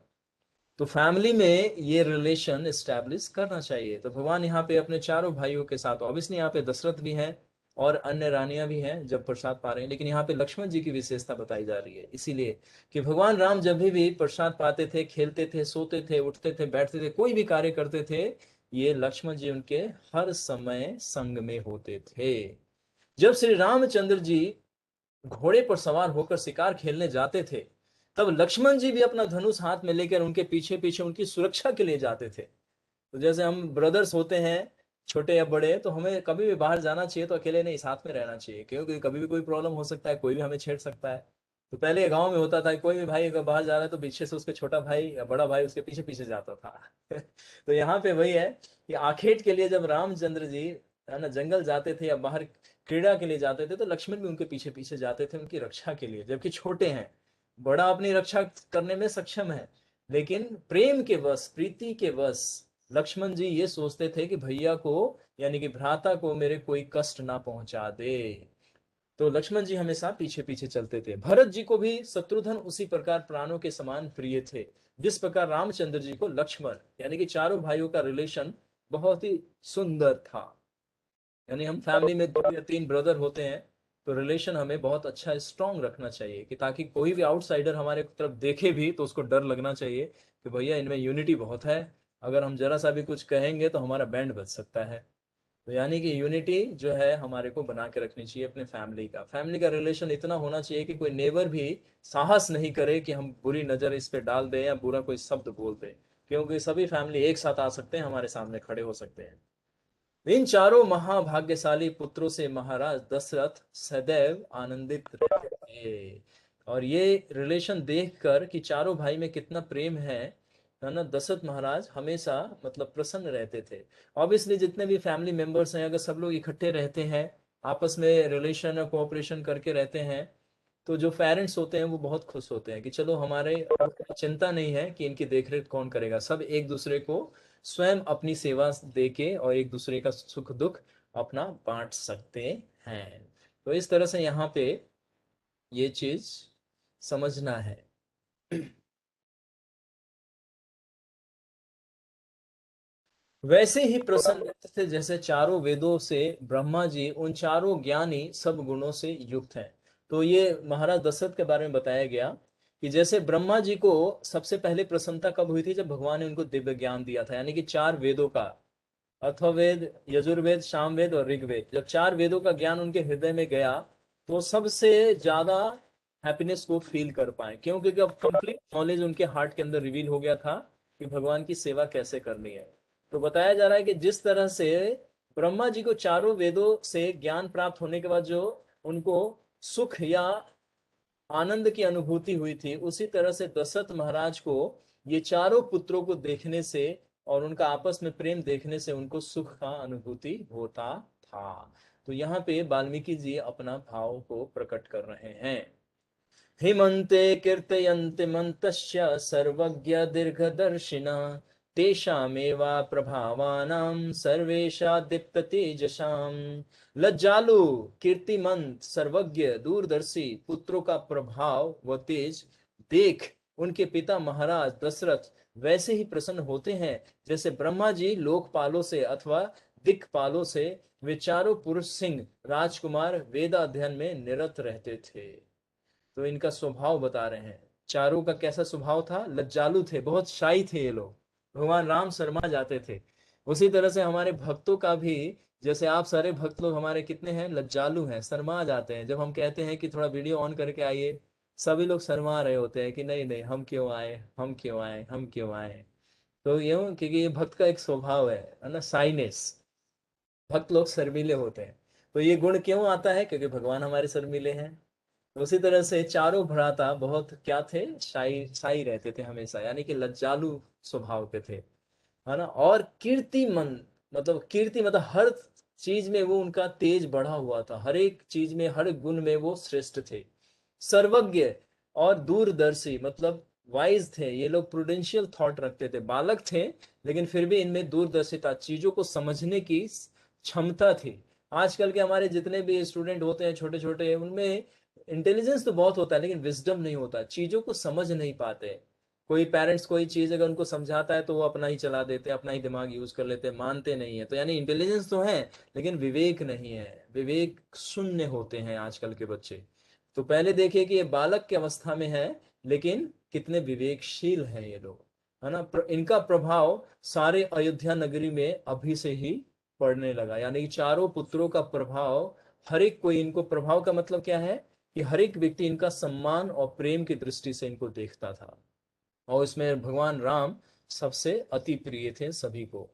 तो फैमिली में ये रिलेशन एस्टैब्लिश करना चाहिए। तो भगवान यहाँ पे अपने चारों भाइयों के साथ, ऑब्वियसली यहाँ पे दशरथ भी हैं और अन्य रानियां भी हैं जब प्रसाद पा रहे हैं, लेकिन यहाँ पे लक्ष्मण जी की विशेषता बताई जा रही है इसीलिए कि भगवान राम जब भी प्रसाद पाते थे, खेलते थे, सोते थे, उठते थे, बैठते थे, कोई भी कार्य करते थे, ये लक्ष्मण जी उनके हर समय संग में होते थे। जब श्री रामचंद्र जी घोड़े पर सवार होकर शिकार खेलने जाते थे, तब लक्ष्मण जी भी अपना धनुष हाथ में लेकर उनके पीछे पीछे उनकी सुरक्षा के लिए जाते थे। तो जैसे हम ब्रदर्स होते हैं, छोटे या बड़े, तो हमें कभी भी बाहर जाना चाहिए तो अकेले नहीं, साथ में रहना चाहिए, क्योंकि कभी भी कोई प्रॉब्लम हो सकता है, कोई भी हमें छेड़ सकता है। तो पहले गांव में होता था, कोई भी भाई अगर बाहर जा रहा है तो पीछे से उसके छोटा भाई या बड़ा भाई उसके पीछे पीछे जाता था। तो यहाँ पे वही है कि आखेट के लिए जब रामचंद्र जी है ना जंगल जाते थे या बाहर क्रीड़ा के लिए जाते थे, तो लक्ष्मण भी उनके पीछे पीछे जाते थे उनकी रक्षा के लिए, जबकि छोटे हैं। बड़ा अपनी रक्षा करने में सक्षम है, लेकिन प्रेम के वश, प्रीति के वश लक्ष्मण जी ये सोचते थे कि भैया को, यानी कि भ्राता को मेरे कोई कष्ट ना पहुंचा दे। तो लक्ष्मण जी हमेशा पीछे पीछे चलते थे। भरत जी को भी शत्रुघ्न उसी प्रकार प्राणों के समान प्रिय थे, जिस प्रकार रामचंद्र जी को लक्ष्मण, यानी कि चारों भाइयों का रिलेशन बहुत ही सुंदर था। यानी हम फैमिली में 2 या 3 ब्रदर होते हैं तो रिलेशन हमें बहुत अच्छा स्ट्रांग रखना चाहिए, कि ताकि कोई भी आउटसाइडर हमारे तरफ देखे भी तो उसको डर लगना चाहिए कि भैया इनमें यूनिटी बहुत है, अगर हम जरा सा भी कुछ कहेंगे तो हमारा बैंड बज सकता है। तो यानी कि यूनिटी जो है हमारे को बना के रखनी चाहिए अपने फैमिली का रिलेशन इतना होना चाहिए कि कोई नेबर भी साहस नहीं करे कि हम बुरी नजर इस पे डाल दें या बुरा कोई शब्द बोल दें, क्योंकि सभी फैमिली एक साथ आ सकते हैं, हमारे सामने खड़े हो सकते हैं। इन चारों महाभाग्यशाली पुत्रों से महाराज दशरथ सदैव आनंदित रहते थे। और ये रिलेशन देखकर कि चारों भाई में कितना प्रेम है ना, दशरथ महाराज हमेशा मतलब प्रसन्न रहते थे। ऑब्वियसली जितने भी फैमिली मेंबर्स हैं, अगर सब लोग इकट्ठे रहते हैं, आपस में रिलेशन और कोऑपरेशन करके रहते हैं, तो जो पेरेंट्स होते हैं वो बहुत खुश होते हैं कि चलो हमारे चिंता नहीं है कि इनकी देखरेख कौन करेगा, सब एक दूसरे को स्वयं अपनी सेवा देके और एक दूसरे का सुख दुख अपना बांट सकते हैं। तो इस तरह से यहाँ पे ये चीज समझना है। वैसे ही प्रसन्न थे जैसे चारों वेदों से ब्रह्मा जी उन चारों ज्ञानी सब गुणों से युक्त हैं। तो ये महाराज दशरथ के बारे में बताया गया कि जैसे ब्रह्मा जी को सबसे पहले प्रसन्नता कब हुई थी, जब भगवान ने उनको दिव्य ज्ञान दिया था, यानी कि 4 वेदों का, अथर्ववेद, यजुर्वेद, सामवेद और ऋग्वेद, जब 4 वेदों का ज्ञान उनके हृदय में गया तो सबसे ज्यादा हैप्पीनेस को फील कर पाए, क्योंकि अब कंप्लीट नॉलेज उनके हार्ट के अंदर रिवील हो गया था कि भगवान की सेवा कैसे करनी है। तो बताया जा रहा है कि जिस तरह से ब्रह्मा जी को चारों वेदों से ज्ञान प्राप्त होने के बाद जो उनको सुख या आनंद की अनुभूति हुई थी, उसी तरह से दशरथ महाराज को ये चारों पुत्रों को देखने से और उनका आपस में प्रेम देखने से उनको सुख का अनुभूति होता था। तो यहाँ पे वाल्मीकि जी अपना भाव को प्रकट कर रहे हैं। हिमन्ते कीर्तयन्ति मन्तस्य सर्वज्ञ दीर्घदर्शिना तेषामेवा प्रभावानां सर्वेषा दीप्ततेजसाम्। लज्जालु, कीर्तिमंत, सर्वज्ञ, दूरदर्शी पुत्रों का प्रभाव व तेज देख उनके पिता महाराज दशरथ वैसे ही प्रसन्न होते हैं जैसे ब्रह्मा जी लोकपालों से अथवा दिक्पालों से वे चारों पुरुष सिंह राजकुमार वेदाध्ययन में निरत रहते थे। तो इनका स्वभाव बता रहे हैं, चारों का कैसा स्वभाव था, लज्जालु थे, बहुत शाई थे ये लोग, भगवान राम शर्मा जाते थे। उसी तरह से हमारे भक्तों का भी, जैसे आप सारे भक्त लोग हमारे कितने हैं, लज्जालु हैं, शर्मा जाते हैं। जब हम कहते हैं कि थोड़ा वीडियो ऑन करके आइए, सभी लोग शर्मा रहे होते हैं कि नहीं नहीं हम क्यों आए, हम क्यों आए, हम क्यों आए। तो यूं, क्योंकि ये भक्त का एक स्वभाव है ना, साइनेस, भक्त लोग शर्मीले होते हैं। तो ये गुण क्यों आता है, क्योंकि भगवान हमारे शर्मीले हैं। उसी तरह से चारों भ्राता बहुत क्या थे, शाई शाई रहते थे हमेशा, यानी कि लज्जालु स्वभाव के थे, है ना। और कीर्तिमन, मतलब कीर्ति मतलब हर चीज में वो उनका तेज बढ़ा हुआ था, हर एक चीज में हर गुण में वो श्रेष्ठ थे। सर्वज्ञ और दूरदर्शी मतलब वाइज थे ये लोग, प्रुडेंशियल थॉट रखते थे, बालक थे लेकिन फिर भी इनमें दूरदर्शिता, चीजों को समझने की क्षमता थी। आजकल के हमारे जितने भी स्टूडेंट होते हैं छोटे छोटे, उनमें इंटेलिजेंस तो बहुत होता है लेकिन विजडम नहीं होता, चीजों को समझ नहीं पाते। कोई पेरेंट्स कोई चीज अगर उनको समझाता है तो वो अपना ही चला देते हैं, अपना ही दिमाग यूज कर लेते हैं, मानते नहीं है। तो यानी इंटेलिजेंस तो है लेकिन विवेक नहीं है, विवेक शून्य होते हैं आजकल के बच्चे। तो पहले देखिए कि ये बालक की अवस्था में है लेकिन कितने विवेकशील हैं ये लोग। है ना। इनका प्रभाव सारे अयोध्या नगरी में अभी से ही पड़ने लगा, यानी कि चारों पुत्रों का प्रभाव हर एक कोई, इनको प्रभाव का मतलब क्या है कि हर एक व्यक्ति इनका सम्मान और प्रेम की दृष्टि से इनको देखता था, और इसमें भगवान राम सबसे अति प्रिय थे सभी को।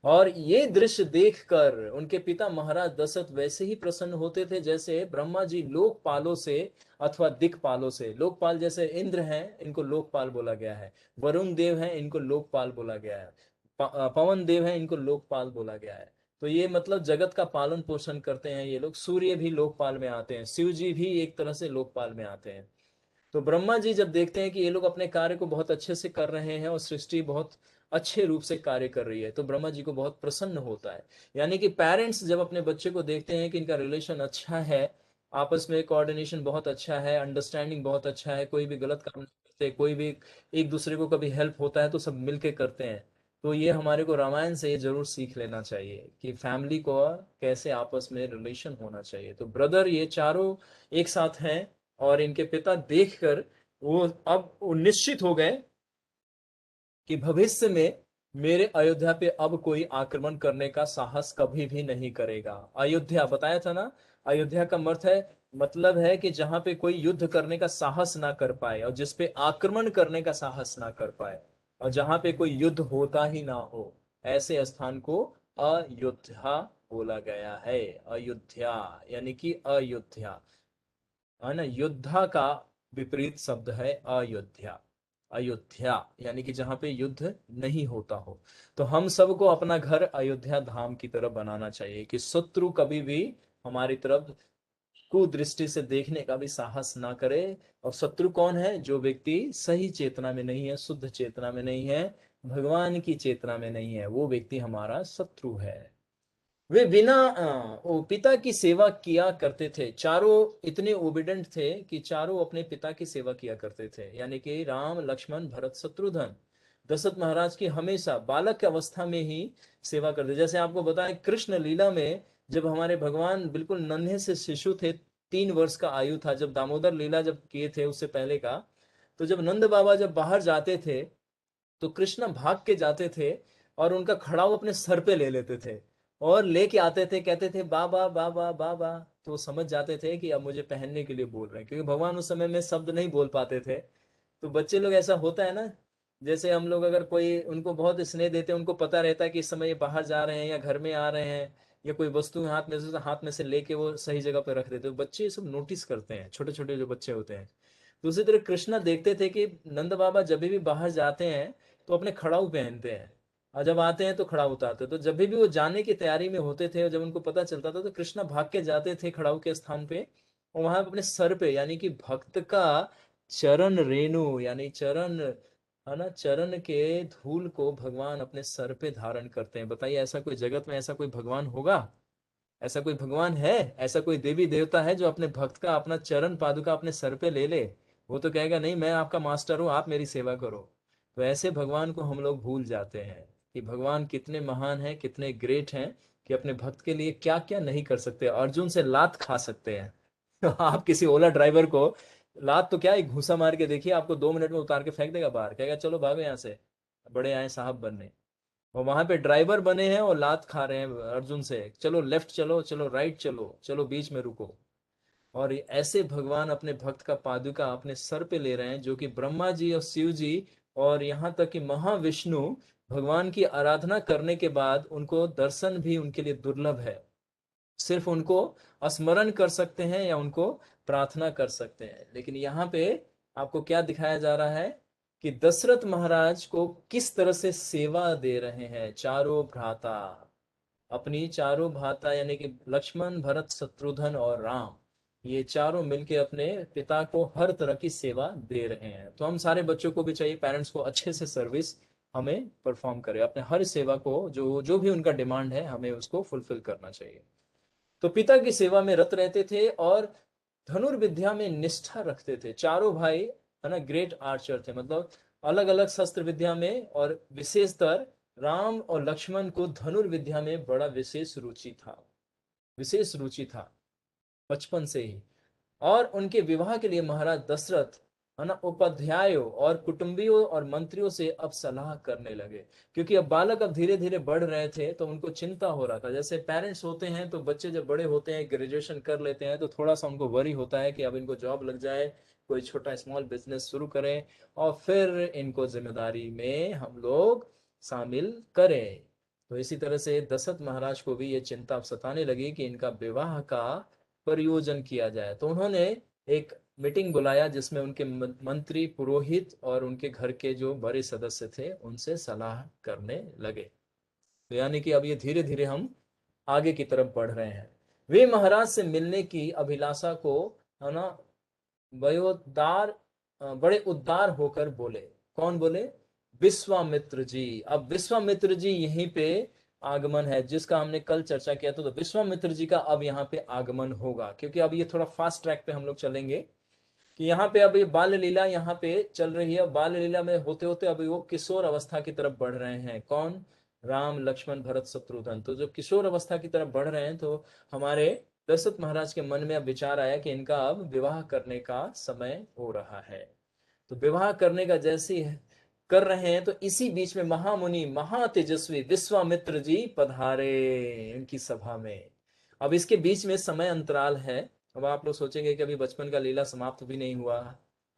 और ये दृश्य देखकर उनके पिता महाराज दशरथ वैसे ही प्रसन्न होते थे जैसे ब्रह्मा जी लोकपालों से अथवा दिक्पालों से, लोकपाल जैसे इंद्र हैं, इनको लोकपाल बोला गया है, वरुण देव हैं, इनको लोकपाल बोला गया है, पवन देव हैं, इनको लोकपाल बोला गया है। तो ये मतलब जगत का पालन पोषण करते हैं ये लोग। सूर्य भी लोकपाल में आते हैं, शिव जी भी एक तरह से लोकपाल में आते हैं। तो ब्रह्मा जी जब देखते हैं कि ये लोग अपने कार्य को बहुत अच्छे से कर रहे हैं और सृष्टि बहुत अच्छे रूप से कार्य कर रही है, तो ब्रह्मा जी को बहुत प्रसन्न होता है। यानी कि पेरेंट्स जब अपने बच्चे को देखते हैं कि इनका रिलेशन अच्छा है, आपस में कोऑर्डिनेशन बहुत अच्छा है, अंडरस्टैंडिंग बहुत अच्छा है, कोई भी गलत काम नहीं करते, कोई भी एक दूसरे को कभी हेल्प होता है तो सब मिलके करते हैं। तो ये हमारे को रामायण से ये जरूर सीख लेना चाहिए कि फैमिली को कैसे आपस में रिलेशन होना चाहिए। तो ब्रदर ये चारों एक साथ हैं, और इनके पिता देखकर वो निश्चित हो गए कि भविष्य में मेरे अयोध्या पे अब कोई आक्रमण करने का साहस कभी भी नहीं करेगा। अयोध्या बताया था ना, अयोध्या का मतलब है कि जहां पे कोई युद्ध करने का साहस ना कर पाए और जिस पे आक्रमण करने का साहस ना कर पाए, और जहां पे कोई युद्ध होता ही ना हो, ऐसे स्थान को अयोध्या बोला गया है। अयोध्या यानी कि अयोध्या, है ना, योद्धा का विपरीत शब्द है अयोध्या। अयोध्या यानी कि जहां पे युद्ध नहीं होता हो। तो हम सबको अपना घर अयोध्या धाम की तरफ बनाना चाहिए कि शत्रु कभी भी हमारी तरफ कुदृष्टि से देखने का भी साहस ना करे। और शत्रु कौन है? जो व्यक्ति सही चेतना में नहीं है, शुद्ध चेतना में नहीं है, भगवान की चेतना में नहीं है, वो व्यक्ति हमारा शत्रु है। वे बिना वो पिता की सेवा किया करते थे, चारों इतने ओबिडेंट थे कि चारों अपने पिता की सेवा किया करते थे, यानी कि राम लक्ष्मण भरत शत्रुघ्न। दशरथ महाराज की हमेशा बालक की अवस्था में ही सेवा करते। जैसे आपको बताएं कृष्ण लीला में, जब हमारे भगवान बिल्कुल नन्हे से शिशु थे, 3 वर्ष का आयु था, जब दामोदर लीला जब किए थे उससे पहले का, तो जब नंद बाबा जब बाहर जाते थे तो कृष्ण भाग के जाते थे और उनका खड़ाऊ अपने सर पे ले लेते थे और लेके आते थे, कहते थे बाबा बाबा बाबा। तो वो समझ जाते थे कि अब मुझे पहनने के लिए बोल रहे हैं, क्योंकि भगवान उस समय में शब्द नहीं बोल पाते थे। तो बच्चे लोग ऐसा होता है ना, जैसे हम लोग अगर कोई उनको बहुत स्नेह देते हैं, उनको पता रहता है कि इस समय ये बाहर जा रहे हैं या घर में आ रहे हैं, या कोई वस्तु हाथ में से लेके वो सही जगह पे रख देते हैं। बच्चे ये सब नोटिस करते हैं, छोटे छोटे जो बच्चे होते हैं। दूसरी तरफ कृष्णा देखते थे कि नंद बाबा जब भी बाहर जाते हैं तो अपने खड़ाऊ पहनते हैं, और जब आते हैं तो खड़ा उतारते। तो जब भी वो जाने की तैयारी में होते थे और जब उनको पता चलता था तो कृष्णा भाग के जाते थे खड़ाऊ के स्थान पे, और वहां अपने सर पे, यानी कि भक्त का चरण रेणु, यानी चरण, है ना, चरण के धूल को भगवान अपने सर पे धारण करते हैं। बताइए ऐसा कोई जगत में ऐसा कोई भगवान होगा? ऐसा कोई भगवान है? ऐसा कोई देवी देवता है जो अपने भक्त का अपना चरण पादुका अपने सर पे ले ले? वो तो कहेगा नहीं, मैं आपका मास्टर हूं, आप मेरी सेवा करो। तो ऐसे भगवान को हम लोग भूल जाते हैं कि भगवान कितने महान हैं, कितने ग्रेट हैं, कि अपने भक्त के लिए क्या क्या नहीं कर सकते। अर्जुन से लात खा सकते हैं। तो आप किसी ओला ड्राइवर को लात तो क्या, एक घूसा मार के देखिए, आपको 2 मिनट में उतार के फेंक देगा बाहर, कहेगा चलो भागो यहाँ से, बड़े आए साहब बनने। और वहां पे ड्राइवर बने हैं और लात खा रहे हैं अर्जुन से, चलो लेफ्ट चलो, चलो राइट चलो, चलो बीच में रुको। और ऐसे भगवान अपने भक्त का पादुका अपने सर पे ले रहे हैं, जो कि ब्रह्मा जी और शिव जी और यहाँ तक कि महाविष्णु भगवान की आराधना करने के बाद उनको दर्शन भी उनके लिए दुर्लभ है। सिर्फ उनको स्मरण कर सकते हैं या उनको प्रार्थना कर सकते हैं। लेकिन यहाँ पे आपको क्या दिखाया जा रहा है कि दशरथ महाराज को किस तरह से सेवा दे रहे हैं चारों भ्राता, अपनी चारों भ्राता यानी कि लक्ष्मण भरत शत्रुघ्न और राम, ये चारों मिलके अपने पिता को हर तरह की सेवा दे रहे हैं। तो हम सारे बच्चों को भी चाहिए, पेरेंट्स को अच्छे से सर्विस हमें परफॉर्म करें, अपने हर सेवा को जो जो भी उनका डिमांड है हमें उसको फुलफिल करना चाहिए। तो पिता की सेवा में रत रहते थे और धनुर्विद्या में निष्ठा रखते थे चारों भाई, है ना, ग्रेट आर्चर थे, मतलब अलग अलग शस्त्र विद्या में, और विशेषतर राम और लक्ष्मण को धनुर्विद्या में बड़ा विशेष रुचि था, विशेष रुचि था बचपन से ही। और उनके विवाह के लिए महाराज दशरथ है ना, उपाध्यायों और कुटुंबियों और मंत्रियों से अब सलाह करने लगे। क्योंकि अब बालक अब धीरे धीरे बढ़ रहे थे, तो उनको चिंता हो रहा था। जैसे पेरेंट्स होते हैं तो बच्चे जब बड़े होते हैं, ग्रेजुएशन कर लेते हैं, तो थोड़ा सा उनको वरी होता है कि अब इनको जॉब लग जाए, कोई छोटा स्मॉल बिजनेस शुरू करें, और फिर इनको जिम्मेदारी में हम लोग शामिल करें। तो इसी तरह से दशरथ महाराज को भी ये चिंता अब सताने लगी कि इनका विवाह का प्रयोजन किया जाए। तो उन्होंने एक मीटिंग बुलाया, जिसमें उनके मंत्री, पुरोहित और उनके घर के जो बड़े सदस्य थे उनसे सलाह करने लगे। तो यानी कि अब ये धीरे धीरे हम आगे की तरफ बढ़ रहे हैं। वे महाराज से मिलने की अभिलाषा को, है ना, वयोदार बड़े उदार होकर बोले। कौन बोले? विश्वामित्र जी। अब विश्वामित्र जी यहीं पे आगमन है, जिसका हमने कल चर्चा किया था। तो विश्वामित्र जी का अब यहाँ पे आगमन होगा, क्योंकि अब ये थोड़ा फास्ट ट्रैक पे हम लोग चलेंगे कि यहाँ पे अब ये बाल लीला यहाँ पे चल रही है। बाल लीला में होते होते अभी वो किशोर अवस्था की तरफ बढ़ रहे हैं। कौन? राम, लक्ष्मण, भरत, शत्रुघ्न। तो जो किशोर अवस्था की तरफ बढ़ रहे हैं, तो हमारे दशरथ महाराज के मन में अब विचार आया कि इनका अब विवाह करने का समय हो रहा है। तो विवाह करने का जैसे कर रहे हैं, तो इसी बीच में महामुनि महातेजस्वी विश्वामित्र जी पधारे इनकी सभा में। अब इसके बीच में समय अंतराल है। अब आप लोग सोचेंगे कि अभी बचपन का लीला समाप्त भी नहीं हुआ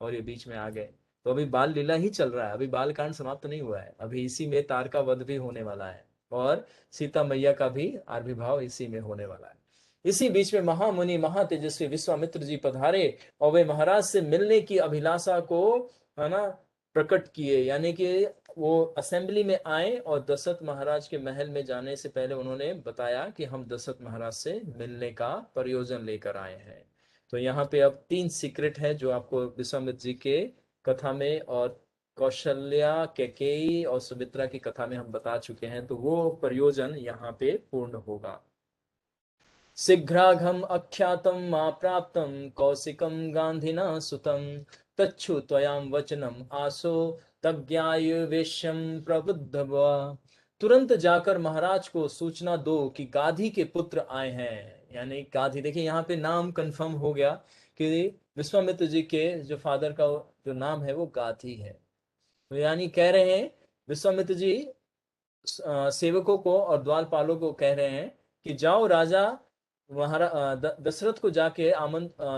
और ये बीच में आ गए, तो अभी बाल लीला ही चल रहा है, अभी बाल कांड समाप्त नहीं हुआ है। अभी इसी में तारका वध भी होने वाला है और सीता मैया का भी आविर्भाव इसी में होने वाला है। इसी बीच में महामुनि महातेजस्वी विश्वामित्र जी पधारे और वे महाराज से मिलने की अभिलाषा को, है ना, प्रकट किए। यानी कि वो असेंबली में आए और दशरथ महाराज के महल में जाने से पहले उन्होंने बताया कि हम दशरथ महाराज से मिलने का प्रयोजन लेकर आए हैं। तो यहाँ पे अब 3 सीक्रेट है जो आपको विश्वामित्र जी के कथा में और कौशल्या, कैकेयी और सुमित्रा की कथा में हम बता चुके हैं। तो वो प्रयोजन यहाँ पे पूर्ण होगा। शीघ्राघम अख्यातम मा प्राप्तम कौशिकम गांधिना सुतम तच्छु त्वयाम वचनम आसो तज्ञाय वेश्यम प्रबुद्धवा। तुरंत जाकर महाराज को सूचना दो कि गाधी के पुत्र आए हैं। यानी गाधी, देखिए यहाँ पे नाम कंफर्म हो गया कि विश्वामित्र जी के जो फादर का जो नाम है वो गाधी है। तो यानी कह रहे हैं विश्वामित्र जी सेवकों को और द्वारपालों को कह रहे हैं कि जाओ राजा दशरथ को जाके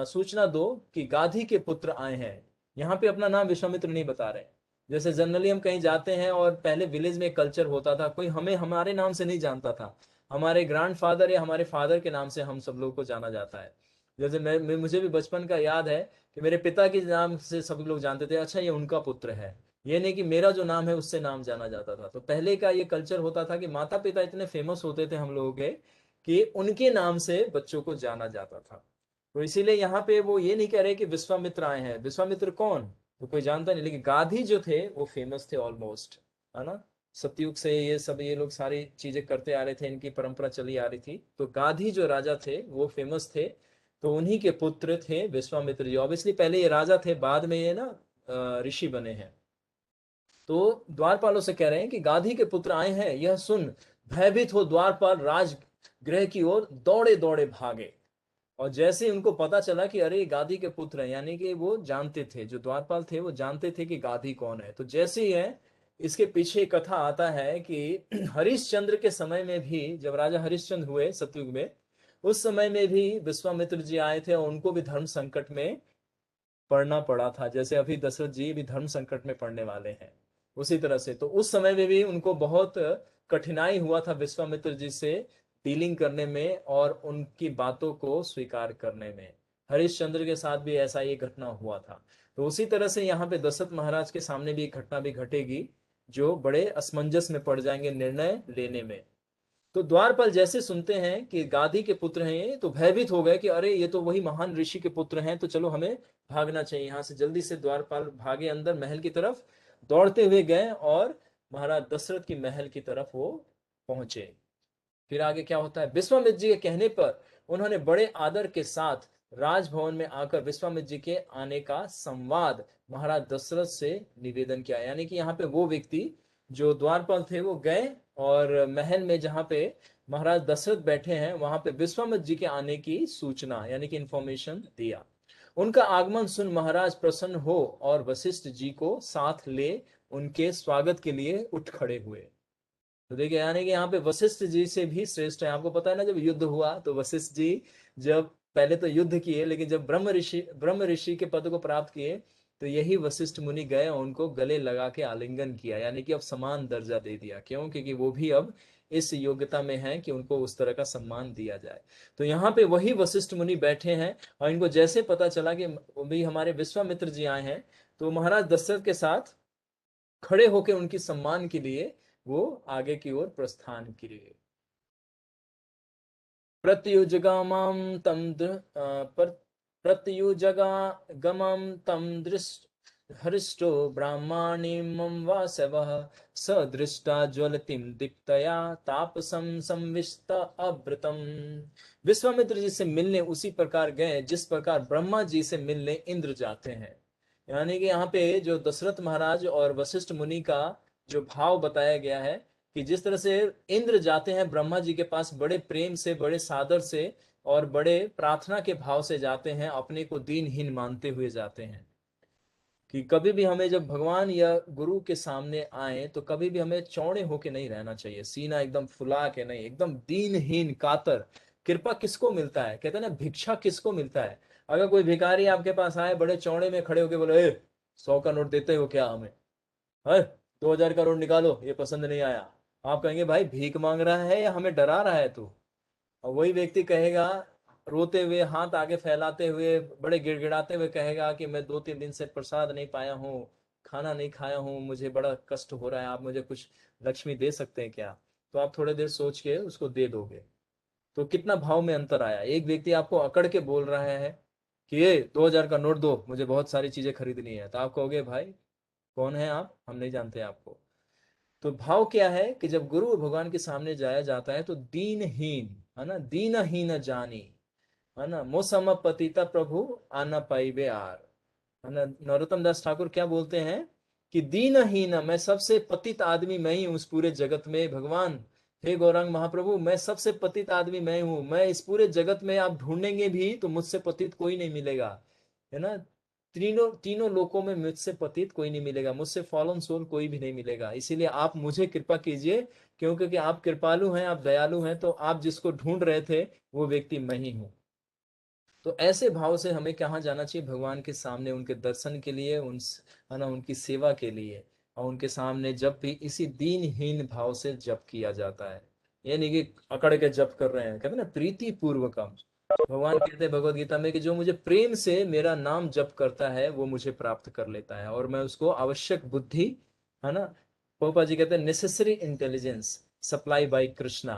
सूचना दो कि गाधी के पुत्र आए हैं। यहाँ पे अपना नाम विश्वामित्र नहीं बता रहे। जैसे जनरली हम कहीं जाते हैं और पहले विलेज में कल्चर होता था, कोई हमें हमारे नाम से नहीं जानता था, हमारे ग्रैंडफादर या हमारे फादर के नाम से हम सब लोग को जाना जाता है। जैसे मुझे भी बचपन का याद है कि मेरे पिता के नाम से सब लोग जानते थे, अच्छा ये उनका पुत्र है। ये नहीं कि मेरा जो नाम है उससे नाम जाना जाता था। तो पहले का ये कल्चर होता था कि माता पिता इतने फेमस होते थे हम लोगों के कि उनके नाम से बच्चों को जाना जाता था। तो इसीलिए यहाँ पे वो ये नहीं कह रहे कि विश्वामित्र आए हैं। विश्वामित्र कौन, तो कोई जानता नहीं, लेकिन गाधी जो थे वो फेमस थे ऑलमोस्ट, है ना। सतयुग से ये सब ये लोग सारी चीजें करते आ रहे थे, इनकी परंपरा चली आ रही थी। तो गाधी जो राजा थे वो फेमस थे, तो उन्हीं के पुत्र थे विश्वामित्र जी। ऑब्वियसली पहले ये राजा थे, बाद में ये ना ऋषि बने हैं। तो द्वारपालों से कह रहे हैं कि गाधी के पुत्र आए हैं, यह सुन भयभीत हो द्वारपाल राजगृह की ओर दौड़े दौड़े भागे। और जैसे ही उनको पता चला कि अरे गाधी के पुत्र हैं, यानी कि वो जानते थे, जो द्वारपाल थे वो जानते थे कि गाधी कौन है। तो जैसे ही है, इसके पीछे कथा आता है कि हरिश्चंद्र के समय में भी, जब राजा हरिश्चंद्र हुए सतयुग में, उस समय में भी विश्वामित्र जी आए थे और उनको भी धर्म संकट में पड़ना पड़ा था। जैसे अभी दशरथ जी भी धर्म संकट में पड़ने वाले हैं, उसी तरह से। तो उस समय में भी उनको बहुत कठिनाई हुआ था विश्वामित्र जी से डीलिंग करने में और उनकी बातों को स्वीकार करने में। हरिश्चंद्र के साथ भी ऐसा ही घटना हुआ था। तो उसी तरह से यहाँ पे दशरथ महाराज के सामने भी एक घटना भी घटेगी, जो बड़े असमंजस में पड़ जाएंगे निर्णय लेने में। तो द्वारपाल जैसे सुनते हैं कि गाधी के पुत्र हैं ये, तो भयभीत हो गए कि अरे ये तो वही महान ऋषि के पुत्र हैं, तो चलो हमें भागना चाहिए यहाँ से। जल्दी से द्वारपाल भागे अंदर महल की तरफ, दौड़ते हुए गए और महाराज दशरथ की महल की तरफ वो पहुंचे। फिर आगे क्या होता है? विश्वामित्र जी के कहने पर उन्होंने बड़े आदर के साथ राजभवन में आकर विश्वामित्र जी के आने का संवाद महाराज दशरथ से निवेदन किया। यानी कि यहाँ पे वो व्यक्ति जो द्वारपाल थे वो गए और महल में जहाँ पे महाराज दशरथ बैठे हैं वहां पे विश्वामित्र जी के आने की सूचना यानी कि इंफॉर्मेशन दिया। उनका आगमन सुन महाराज प्रसन्न हो और वशिष्ठ जी को साथ ले उनके स्वागत के लिए उठ खड़े हुए। तो देखिए, यानी कि यहाँ पे वशिष्ठ जी से भी श्रेष्ठ है। आपको पता है ना, जब युद्ध हुआ तो वशिष्ठ जी जब पहले तो युद्ध किए, लेकिन जब ब्रह्म ऋषि के पद को प्राप्त किए तो यही वशिष्ठ मुनि गए और उनको गले लगा के आलिंगन किया, यानी कि अब समान दर्जा दे दिया। क्यों? क्योंकि वो भी अब इस योग्यता में है कि उनको उस तरह का सम्मान दिया जाए। तो यहाँ पे वही वशिष्ठ मुनि बैठे हैं और इनको जैसे पता चला कि भी हमारे विश्वामित्र जी आए हैं, तो महाराज दशरथ के साथ खड़े होकर उनकी सम्मान के लिए वो आगे की ओर प्रस्थान किए। प्रत्युजगामं तम प्रत्युजगागमं तम हृष्टो ब्राह्मणिमं वासवः स दृष्टा ज्वलतिं दीप्तया तापसं संविष्ट अभृतम। विश्वामित्र जी से मिलने उसी प्रकार गए जिस प्रकार ब्रह्मा जी से मिलने इंद्र जाते हैं। यानी कि यहाँ पे जो दशरथ महाराज और वशिष्ठ मुनि का जो भाव बताया गया है कि जिस तरह से इंद्र जाते हैं ब्रह्मा जी के पास बड़े प्रेम से, बड़े सादर से और बड़े प्रार्थना के भाव से जाते हैं, अपने को दीनहीन मानते हुए जाते हैं। कि कभी भी हमें जब भगवान या गुरु के सामने आए तो कभी भी हमें चौड़े होके नहीं रहना चाहिए, सीना एकदम फुला के नहीं, एकदम दीनहीन कातर। कृपा किसको मिलता है? कहते हैं ना, भिक्षा किसको मिलता है? अगर कोई भिखारी आपके पास आए बड़े चौड़े में खड़े होके बोले, 100 का नोट देते हो क्या हमें? है 2000 का नोट निकालो, ये पसंद नहीं आया। आप कहेंगे भाई भीख मांग रहा है या हमें डरा रहा है तू? और वही व्यक्ति कहेगा रोते हुए, हाथ आगे फैलाते हुए, बड़े गिड़गिड़ाते हुए कहेगा कि मैं 2-3 दिन से प्रसाद नहीं पाया हूँ, खाना नहीं खाया हूँ, मुझे बड़ा कष्ट हो रहा है, आप मुझे कुछ लक्ष्मी दे सकते हैं क्या? तो आप थोड़ी देर सोच के उसको दे दोगे। तो कितना भाव में अंतर आया। एक व्यक्ति आपको अकड़ के बोल रहा है कि ये 2000 का नोट दो, मुझे बहुत सारी चीजें खरीदनी है, तो आप कहोगे भाई कौन है आप, हम नहीं जानते आपको। तो भाव क्या है कि जब गुरु भगवान के सामने जाया जाता है तो दीनहीन, है ना, दीनहीन जानी, है ना, मोसम पतिता प्रभु आना पाइबे आर, है ना। नरोत्तम दास ठाकुर क्या बोलते हैं कि दीनहीन, मैं सबसे पतित आदमी मैं ही हूं इस पूरे जगत में। भगवान, हे गौरांग महाप्रभु, मैं सबसे पतित आदमी मैं हूं। मैं इस पूरे जगत में आप ढूंढेंगे भी तो मुझसे पतित कोई नहीं मिलेगा, है ना। तीनों तीनों लोकों में मुझसे पतित कोई नहीं मिलेगा, मुझसे फॉलन सोल कोई भी नहीं मिलेगा। इसीलिए आप मुझे कृपा कीजिए, क्योंकि कि आप कृपालु हैं, आप दयालु हैं। तो आप जिसको ढूंढ रहे थे वो व्यक्ति मैं ही हूं। तो ऐसे भाव से हमें कहाँ जाना चाहिए? भगवान के सामने उनके दर्शन के लिए, उन, है ना, उनकी सेवा के लिए। और उनके सामने जब भी इसी दीनहीन भाव से जप किया जाता है, ये नहीं कि अकड़ के जप कर रहे हैं। कहते हैं ना प्रीति पूर्वकम। भगवान कहते हैं भगवत गीता में कि जो मुझे प्रेम से मेरा नाम जप करता है वो मुझे प्राप्त कर लेता है, और मैं उसको आवश्यक बुद्धि, है ना, पोपा जी कहते हैं necessary intelligence supply bye Krishna.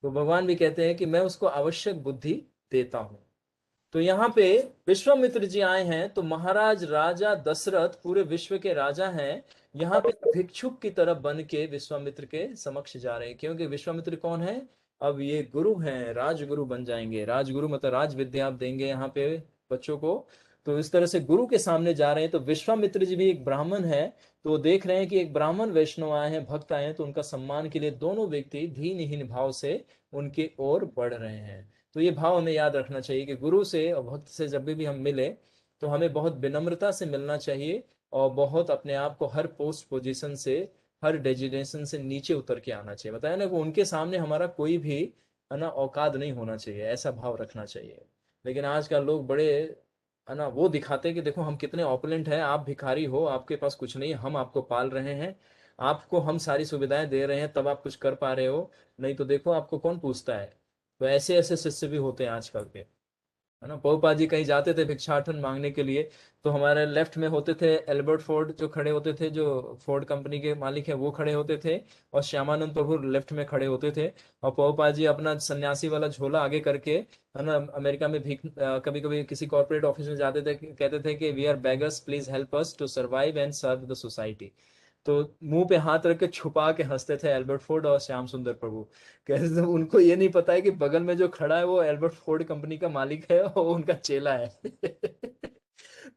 तो भगवान भी कहते हैं कि मैं उसको आवश्यक बुद्धि देता हूं। तो यहाँ पे विश्वामित्र जी आए हैं, तो महाराज राजा दशरथ पूरे विश्व के राजा हैं, यहाँ पे भिक्षुक की तरह बन के विश्वामित्र के समक्ष जा रहे हैं। क्योंकि विश्वामित्र कौन है? अब ये गुरु हैं, राजगुरु बन जाएंगे। राजगुरु मतलब राज विद्या आप देंगे यहाँ पे बच्चों को। तो इस तरह से गुरु के सामने जा रहे हैं। तो विश्वामित्र जी भी एक ब्राह्मण है, तो वो देख रहे हैं कि एक ब्राह्मण वैष्णव आए हैं, भक्त आए हैं, तो उनका सम्मान के लिए दोनों व्यक्ति दीनहीन भाव से उनके ओर बढ़ रहे हैं। तो ये भाव हमें याद रखना चाहिए कि गुरु से और भक्त से जब भी हम मिले तो हमें बहुत विनम्रता से मिलना चाहिए, और बहुत अपने आप को हर पोस्ट पोजीशन से, हर डेजिग्नेशन से नीचे उतर के आना चाहिए। बताया ना कि उनके सामने हमारा कोई भी, है ना, औकात नहीं होना चाहिए, ऐसा भाव रखना चाहिए। लेकिन आजकल लोग बड़े, है ना, वो दिखाते हैं कि देखो हम कितने ऑपुलेंट हैं, आप भिखारी हो, आपके पास कुछ नहीं, हम आपको पाल रहे हैं, आपको हम सारी सुविधाएं दे रहे हैं, तब आप कुछ कर पा रहे हो, नहीं तो देखो आपको कौन पूछता है। तो ऐसे ऐसे शिष्य भी होते हैं आजकल के, है ना। पौपा जी कहीं जाते थे भिक्षाटन मांगने के लिए, तो हमारे लेफ्ट में होते थे एल्बर्ट फोर्ड जो खड़े होते थे, जो फोर्ड कंपनी के मालिक है, वो खड़े होते थे, और श्यामानंद प्रभु लेफ्ट में खड़े होते थे। और पौपा जी अपना सन्यासी वाला झोला आगे करके, है ना, अमेरिका में भी कभी कभी किसी कॉर्पोरेट ऑफिस में जाते थे, कहते थे कि we are beggars, please help us to survive and serve the society. तो मुंह पे हाथ रख के छुपा के हंसते थे एल्बर्ट फोर्ड और श्याम सुंदर प्रभु। कैसे उनको ये नहीं पता है कि बगल में जो खड़ा है वो एल्बर्ट फोर्ड कंपनी का मालिक है और वो उनका चेला है।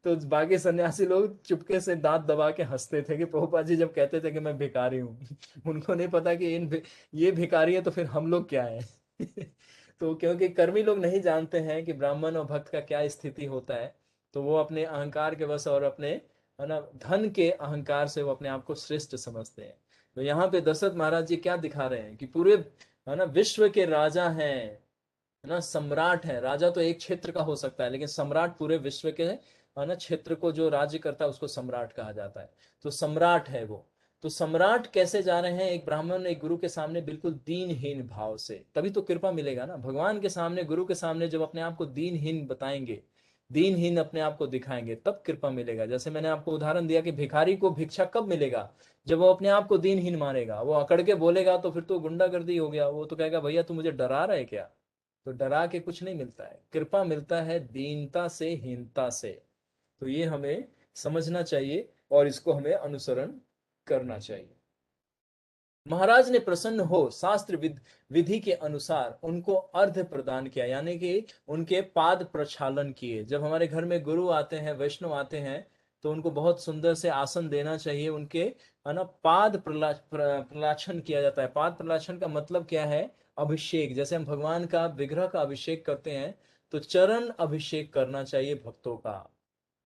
तो बाकी सन्यासी लोग चुपके से दांत दबा के हंसते थे कि प्रभुपाद जी जब कहते थे कि मैं भिखारी हूँ। उनको नहीं पता कि ये भिखारी है तो फिर हम लोग क्या है। तो क्योंकि कर्मी लोग नहीं जानते हैं कि ब्राह्मण और भक्त का क्या स्थिति होता है, तो वो अपने अहंकार के वश और अपने, है ना, धन के अहंकार से वो अपने आप को श्रेष्ठ समझते हैं। तो यहाँ पे दशरथ महाराज जी क्या दिखा रहे हैं कि पूरे, है ना, विश्व के राजा हैं, है ना, सम्राट है। राजा तो एक क्षेत्र का हो सकता है, लेकिन सम्राट पूरे विश्व के, है ना, क्षेत्र को जो राज्य करता है उसको सम्राट कहा जाता है। तो सम्राट है वो। तो सम्राट कैसे जा रहे हैं, एक ब्राह्मण एक गुरु के सामने बिल्कुल दीनहीन भाव से, तभी तो कृपा मिलेगा ना। भगवान के सामने, गुरु के सामने जब अपने आप को दीनहीन बताएंगे, दीनहीन अपने आप को दिखाएंगे, तब कृपा मिलेगा। जैसे मैंने आपको उदाहरण दिया कि भिखारी को भिक्षा कब मिलेगा, जब वो अपने आप को दीनहीन मानेगा। वो अकड़ के बोलेगा तो फिर तो गुंडागर्दी हो गया, वो तो कहेगा भैया तू मुझे डरा रहा है क्या। तो डरा के कुछ नहीं मिलता है, कृपा मिलता है दीनता से, हीनता से। तो ये हमें समझना चाहिए और इसको हमें अनुसरण करना चाहिए। महाराज ने प्रसन्न हो शास्त्र विधि के अनुसार उनको अर्घ्य प्रदान किया, यानी कि उनके पाद प्रक्षालन किए। जब हमारे घर में गुरु आते हैं, वैष्णव आते हैं, तो उनको बहुत सुंदर से आसन देना चाहिए। उनके, है ना, पाद प्रलाक्षण किया जाता है। पाद प्रलाक्षण का मतलब क्या है, अभिषेक। जैसे हम भगवान का विग्रह का अभिषेक करते हैं, तो चरण अभिषेक करना चाहिए भक्तों का।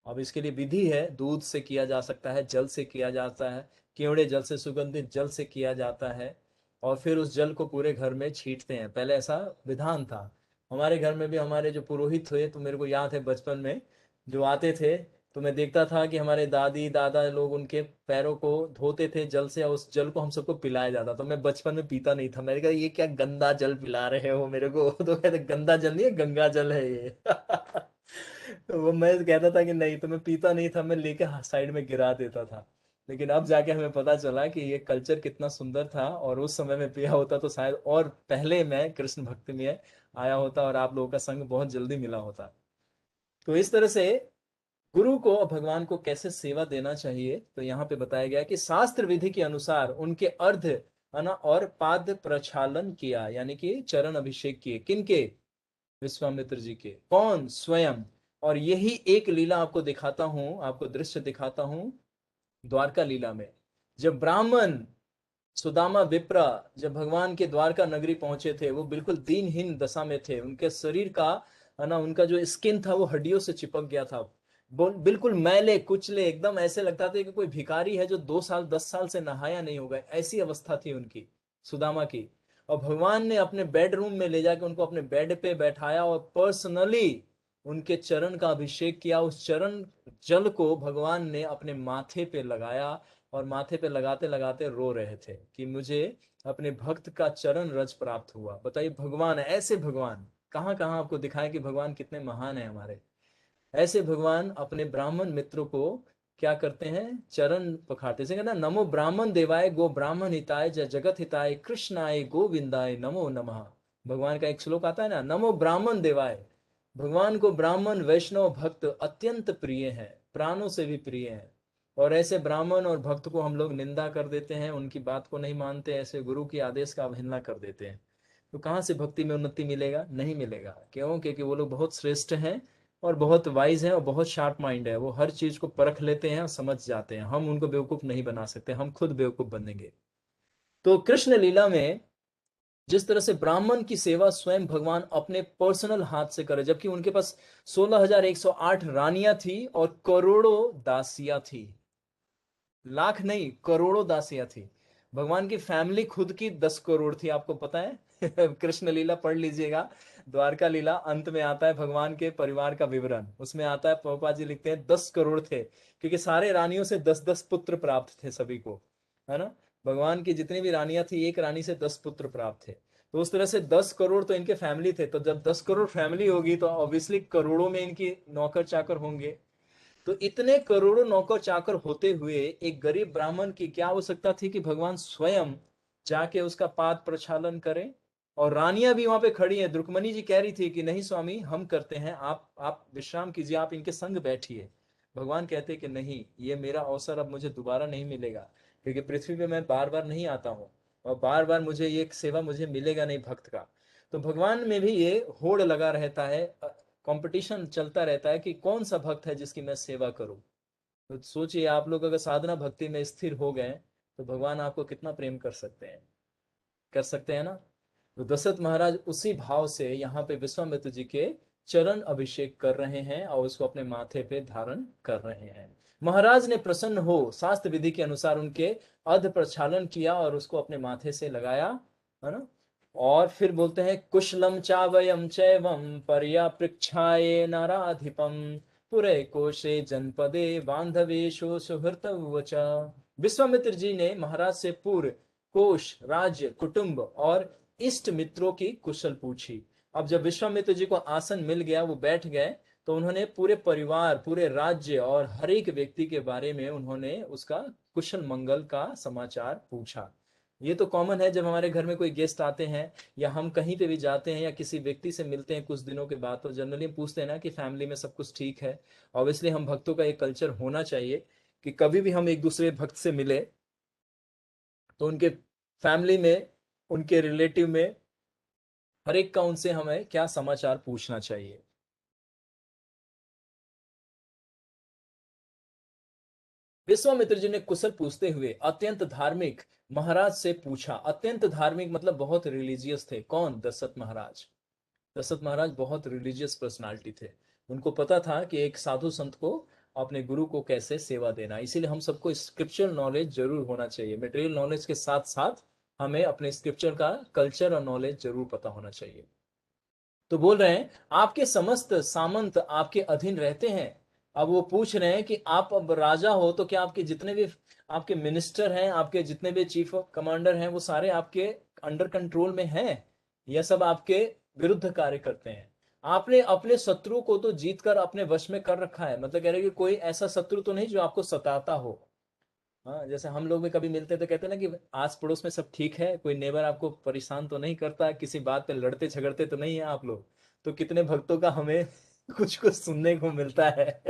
अब इसके लिए विधि है, दूध से किया जा सकता है, जल से किया जाता है, केवड़े जल से, सुगंधित जल से किया जाता है। और फिर उस जल को पूरे घर में छींटते हैं। पहले ऐसा विधान था। हमारे घर में भी हमारे जो पुरोहित हुए, तो मेरे को याद है बचपन में जो आते थे, तो मैं देखता था कि हमारे दादी दादा लोग उनके पैरों को धोते थे जल से, और उस जल को हम सबको पिलाया जाता। तो मैं बचपन में पीता नहीं था, मैंने कहा ये क्या गंदा जल पिला रहे हो मेरे को। तो कहते गंदा जल नहीं है, गंगा जल है ये। तो वो मैं कहता था कि नहीं, तो मैं पीता नहीं था, मैं लेके साइड में गिरा देता था। लेकिन अब जाके हमें पता चला कि ये कल्चर कितना सुंदर था, और उस समय में पिया होता तो शायद और पहले मैं कृष्ण भक्ति में आया होता और आप लोगों का संग बहुत जल्दी मिला होता। तो इस तरह से गुरु को और भगवान को कैसे सेवा देना चाहिए, तो यहाँ पे बताया गया कि शास्त्र विधि के अनुसार उनके अर्ध, है ना, और पाद प्रक्षालन किया, यानी कि चरण अभिषेक किए। किनके, विश्वामित्र जी के। कौन, स्वयं। और यही एक लीला आपको दिखाता हूं, आपको दृश्य दिखाता हूं द्वारका लीला में। जब ब्राह्मण सुदामा विप्रा जब भगवान के द्वारका नगरी पहुंचे थे, वो बिल्कुल दीनहीन दशा में थे। उनके शरीर का, है ना, उनका जो स्किन था वो हड्डियों से चिपक गया था। बिल्कुल मैले कुचले, एकदम ऐसे लगता था कि कोई भिखारी है जो 2 साल 10 साल से नहाया नहीं होगा, ऐसी अवस्था थी उनकी, सुदामा की। और भगवान ने अपने बेडरूम में ले जाके उनको अपने बेड पे बैठाया और पर्सनली उनके चरण का अभिषेक किया। उस चरण जल को भगवान ने अपने माथे पे लगाया, और माथे पे लगाते लगाते रो रहे थे कि मुझे अपने भक्त का चरण रज प्राप्त हुआ। बताइए, भगवान, ऐसे भगवान कहाँ कहाँ आपको दिखाए कि भगवान कितने महान है हमारे। ऐसे भगवान अपने ब्राह्मण मित्रों को क्या करते हैं, चरण पखारते से कहना, नमो ब्राह्मण देवाय गो ब्राह्मण हिताय जय जगत हिताय कृष्णाय गोविंदाय नमो नमः। भगवान का एक श्लोक आता है ना, नमो ब्राह्मण देवाय। भगवान को ब्राह्मण वैष्णव भक्त अत्यंत प्रिय है, प्राणों से भी प्रिय है। और ऐसे ब्राह्मण और भक्त को हम लोग निंदा कर देते हैं, उनकी बात को नहीं मानते, ऐसे गुरु की आदेश का अवहेलना कर देते हैं। तो कहाँ से भक्ति में उन्नति मिलेगा, नहीं मिलेगा। क्यों, क्योंकि वो लोग बहुत श्रेष्ठ हैं और बहुत वाइज हैं और बहुत शार्प माइंड है। वो हर चीज को परख लेते हैं और समझ जाते हैं। हम उनको बेवकूफ नहीं बना सकते, हम खुद बेवकूफ बनेंगे। तो कृष्ण लीला में जिस तरह से ब्राह्मण की सेवा स्वयं भगवान अपने पर्सनल हाथ से करे, जबकि उनके पास 16,108 रानियां थी और करोड़ों दासियां थी। लाख नहीं, करोड़ों दासियां थी। भगवान की फैमिली खुद की 10 करोड़ थी, आपको पता है। कृष्ण लीला पढ़ लीजिएगा, द्वारका लीला अंत में आता है भगवान के परिवार का विवरण। उसमें आता है, प्रभुपाद जी लिखते हैं 10 करोड़ थे, क्योंकि सारे रानियों से 10-10 पुत्र प्राप्त थे सभी को, है ना। भगवान की जितनी भी रानियां थी, एक रानी से 10 पुत्र प्राप्त थे। तो उस तरह से 10 करोड़ तो इनके फैमिली थे। तो जब 10 करोड़ फैमिली होगी, तो ऑब्वियसली करोड़ों में इनकी नौकर चाकर होंगे। तो इतने करोड़ों नौकर चाकर होते हुए एक गरीब ब्राह्मण की क्या आवश्यकता थी कि भगवान स्वयं जाके उसका पाद प्रक्षालन करें। और रानियां भी वहां पे खड़ी हैं। द्रुकमणि जी कह रही थी कि नहीं स्वामी, हम करते हैं, आप विश्राम कीजिए, आप इनके संग बैठिए। भगवान कहते कि नहीं, ये मेरा अवसर अब मुझे दोबारा नहीं मिलेगा, क्योंकि पृथ्वी पे मैं बार बार नहीं आता हूँ, और बार बार मुझे ये सेवा मुझे मिलेगा नहीं भक्त का। तो भगवान में भी ये होड़ लगा रहता है, कंपटीशन चलता रहता है कि कौन सा भक्त है जिसकी मैं सेवा करूं। तो सोचिए, आप लोग अगर साधना भक्ति में स्थिर हो गए, तो भगवान आपको कितना प्रेम कर सकते हैं, कर सकते हैं ना। तो दशरथ महाराज उसी भाव से यहाँ पे विश्वामित्र जी के चरण अभिषेक कर रहे हैं और उसको अपने माथे पे धारण कर रहे हैं। महाराज ने प्रसन्न हो शास्त्र विधि के अनुसार उनके अर्ध प्रक्षालन किया और उसको अपने माथे से लगाया, है ना। और फिर बोलते हैं कुशलम चावयम चैवम पर्यापृक्षाये नाराधिपम पुरे कोशे जनपदे बांधवेशो सुहृतवच। विश्वामित्र जी ने महाराज से पूर्व कोश, राज्य, कुटुंब और इष्ट मित्रों की कुशल पूछी। अब जब विश्वामित्र जी को आसन मिल गया, वो बैठ गए, तो उन्होंने पूरे परिवार, पूरे राज्य और हर एक व्यक्ति के बारे में उन्होंने उसका कुशल मंगल का समाचार पूछा। ये तो कॉमन है, जब हमारे घर में कोई गेस्ट आते हैं या हम कहीं पे भी जाते हैं या किसी व्यक्ति से मिलते हैं कुछ दिनों के बाद, तो जनरली पूछते हैं ना कि फैमिली में सब कुछ ठीक है। ऑब्वियसली हम भक्तों का एक कल्चर होना चाहिए कि कभी भी हम एक दूसरे भक्त से मिले तो उनके फैमिली में, उनके रिलेटिव में, हर एक का उनसे हमें क्या समाचार पूछना चाहिए। विश्वामित्र जी ने कुशल पूछते हुए अत्यंत धार्मिक महाराज से पूछा। अत्यंत धार्मिक मतलब बहुत रिलीजियस थे। कौन? दशरथ महाराज। दशरथ महाराज बहुत रिलीजियस पर्सनालिटी थे। उनको पता था कि एक साधु संत को, अपने गुरु को कैसे सेवा देना। इसीलिए हम सबको स्क्रिप्चुरल नॉलेज जरूर होना चाहिए। मटेरियल नॉलेज के साथ साथ हमें अपने स्क्रिप्चर का कल्चर और नॉलेज जरूर पता होना चाहिए। तो बोल रहे हैं आपके समस्त सामंत आपके अधीन रहते हैं। अब वो पूछ रहे हैं कि आप अब राजा हो तो क्या आपके जितने भी आपके मिनिस्टर हैं, आपके जितने भी चीफ ऑफ कमांडर हैं, वो सारे आपके अंडर कंट्रोल में हैं या सब आपके विरुद्ध कार्य करते हैं? आपने अपने शत्रु को तो जीत कर अपने वश में कर रखा है। मतलब कह रहे कि कोई ऐसा शत्रु तो नहीं जो आपको सताता हो। हाँ, जैसे हम लोग में कभी मिलते हैं तो कहते हैं ना कि आस पड़ोस में सब ठीक है, कोई नेबर आपको परेशान तो नहीं करता, किसी बात पे लड़ते झगड़ते तो नहीं है आप लोग। तो कितने भक्तों का हमें कुछ कुछ सुनने को मिलता है।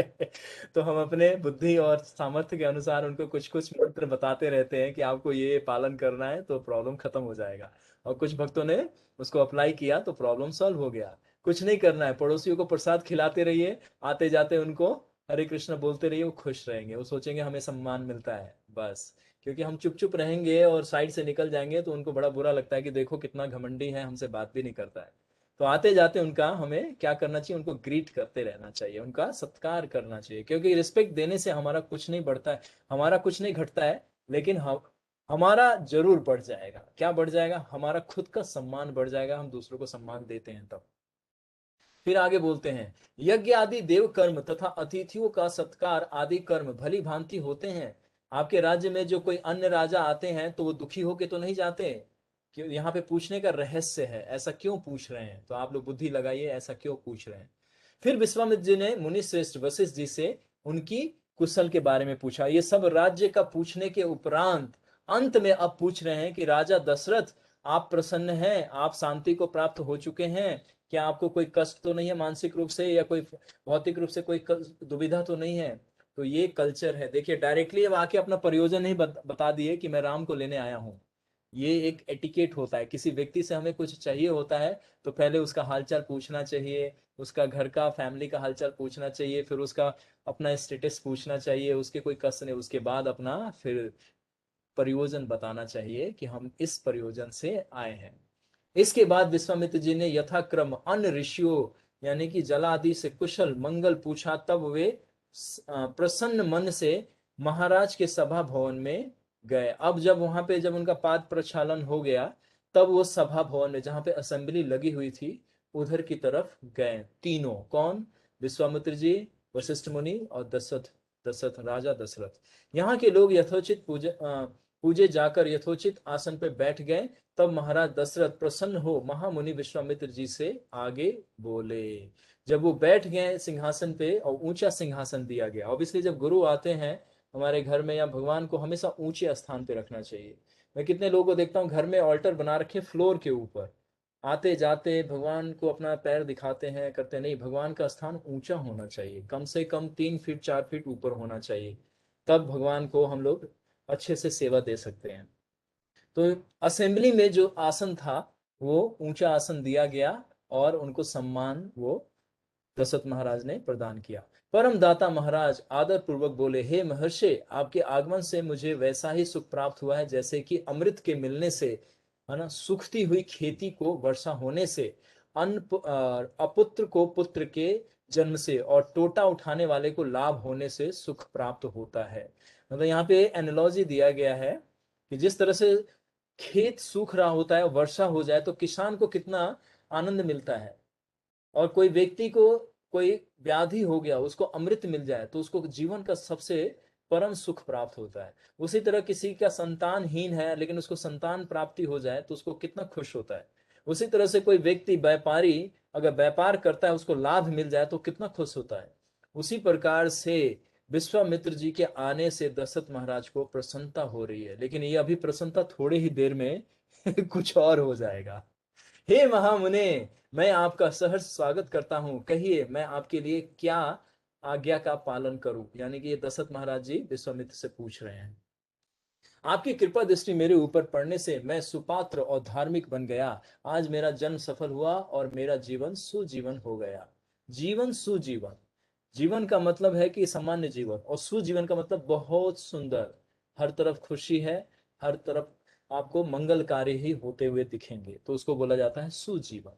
तो हम अपने बुद्धि और सामर्थ्य के अनुसार उनको कुछ कुछ मंत्र बताते रहते हैं कि आपको ये पालन करना है तो प्रॉब्लम खत्म हो जाएगा। और कुछ भक्तों ने उसको अप्लाई किया तो प्रॉब्लम सॉल्व हो गया। कुछ नहीं करना है, पड़ोसियों को प्रसाद खिलाते रहिए, आते जाते उनको हरे कृष्ण बोलते रहिए, वो खुश रहेंगे, वो सोचेंगे हमें सम्मान मिलता है बस। क्योंकि हम चुप चुप रहेंगे और साइड से निकल जाएंगे तो उनको बड़ा बुरा लगता है कि देखो कितना घमंडी है, हमसे बात भी नहीं करता है। तो आते जाते उनका हमें क्या करना चाहिए? उनको ग्रीट करते रहना चाहिए, उनका सत्कार करना चाहिए। क्योंकि रिस्पेक्ट देने से हमारा कुछ नहीं बढ़ता है, हमारा कुछ नहीं घटता है, लेकिन हम हमारा जरूर बढ़ जाएगा। क्या बढ़ जाएगा? हमारा खुद का सम्मान बढ़ जाएगा। हम दूसरों को सम्मान देते हैं तब। फिर आगे बोलते हैं यज्ञ आदि देव कर्म तथा अतिथियों का सत्कार आदि कर्म भली भांति होते हैं। आपके राज्य में जो कोई अन्य राजा आते हैं तो वो दुखी होके तो नहीं जाते। क्यों? यहाँ पे पूछने का रहस्य है, ऐसा क्यों पूछ रहे हैं? तो आप लोग बुद्धि लगाइए, ऐसा क्यों पूछ रहे हैं। फिर विश्वामित्र जी ने मुनि श्रेष्ठ वशिष्ठ जी से उनकी कुशल के बारे में पूछा। ये सब राज्य का पूछने के उपरांत अंत में अब पूछ रहे हैं कि राजा दशरथ, आप प्रसन्न हैं? आप शांति को प्राप्त हो चुके हैं? क्या आपको कोई कष्ट तो नहीं है मानसिक रूप से, या कोई भौतिक रूप से कोई दुविधा तो नहीं है? तो ये कल्चर है। देखिए डायरेक्टली अब आके अपना प्रयोजन नहीं बता दिए कि मैं राम को लेने आया हूँ। ये एक एटिकेट होता है। किसी व्यक्ति से हमें कुछ चाहिए होता है तो पहले उसका हालचाल पूछना चाहिए, उसका घर का, फैमिली का हालचाल पूछना चाहिए, फिर उसका अपना स्टेटस पूछना चाहिए, उसके कोई कष्ट नहीं, उसके बाद अपना फिर प्रयोजन बताना चाहिए कि हम इस प्रयोजन से आए हैं। इसके बाद विश्वामित्र जी ने यथाक्रम अन्य ऋषियों यानी कि जलादि से कुशल मंगल पूछा। तब वे प्रसन्न मन से महाराज के सभा भवन में गए। अब जब वहां पे जब उनका पाद प्रक्षालन हो गया, तब वो सभा भवन में जहां पे असेंबली लगी हुई थी उधर की तरफ गए। तीनों कौन? विश्वामित्र जी, वशिष्ठ मुनि और दशरथ दशरथ राजा दशरथ। यहाँ के लोग यथोचित पूजे जाकर यथोचित आसन पर बैठ गए। तब महाराज दशरथ प्रसन्न हो महामुनि विश्वामित्र जी से आगे बोले। जब वो बैठ गए सिंहासन पे, और ऊंचा सिंहासन दिया गया। ऑब्वियसली जब गुरु आते हैं हमारे घर में या भगवान को हमेशा ऊंचे स्थान पे रखना चाहिए। मैं कितने लोगों को देखता हूँ घर में ऑल्टर बना रखे फ्लोर के ऊपर, आते जाते भगवान को अपना पैर दिखाते हैं, करते नहीं। भगवान का स्थान ऊंचा होना चाहिए, कम से कम 3 फीट 4 फीट ऊपर होना चाहिए, तब भगवान को हम लोग अच्छे से सेवा दे सकते हैं। तो असेंबली में जो आसन था वो ऊंचा आसन दिया गया और उनको सम्मान वो दशरथ महाराज ने प्रदान किया। परम दाता महाराज आदर पूर्वक बोले, हे महर्षि, आपके आगमन से मुझे वैसा ही सुख प्राप्त हुआ है जैसे कि अमृत के मिलने से है ना, सूखती हुई खेती को वर्षा होने से, अपुत्र को पुत्र के जन्म से, और टोटा उठाने वाले को लाभ होने से सुख प्राप्त होता है। मतलब यहाँ पे एनालॉजी दिया गया है कि जिस तरह से खेत सूख रहा होता है, वर्षा हो जाए तो किसान को कितना आनंद मिलता है, और कोई व्यक्ति को कोई व्याधि हो गया, उसको अमृत मिल जाए तो उसको जीवन का सबसे परम सुख प्राप्त होता है। उसी तरह किसी का संतानहीन है लेकिन उसको संतान प्राप्ति हो जाए तो उसको कितना खुश होता है। उसी तरह से कोई व्यक्ति व्यापारी अगर व्यापार करता है, उसको लाभ मिल जाए तो कितना खुश होता है। उसी प्रकार से विश्वामित्र जी के आने से दशरथ महाराज को प्रसन्नता हो रही है, लेकिन ये अभी प्रसन्नता थोड़ी ही देर में कुछ और हो जाएगा। हे महामुने, मैं आपका सहर्ष स्वागत करता हूं, कहिए मैं आपके लिए क्या आज्ञा का पालन करूं। यानी कि ये दशरथ महाराज जी विश्वामित्र से पूछ रहे हैं। आपकी कृपा दृष्टि मेरे ऊपर पड़ने से मैं सुपात्र और धार्मिक बन गया। आज मेरा जन्म सफल हुआ और मेरा जीवन सुजीवन हो गया। जीवन सुजीवन, जीवन का मतलब है कि सामान्य जीवन, और सुजीवन का मतलब बहुत सुंदर, हर तरफ खुशी है, हर तरफ आपको मंगल कार्य ही होते हुए दिखेंगे, तो उसको बोला जाता है सुजीवन।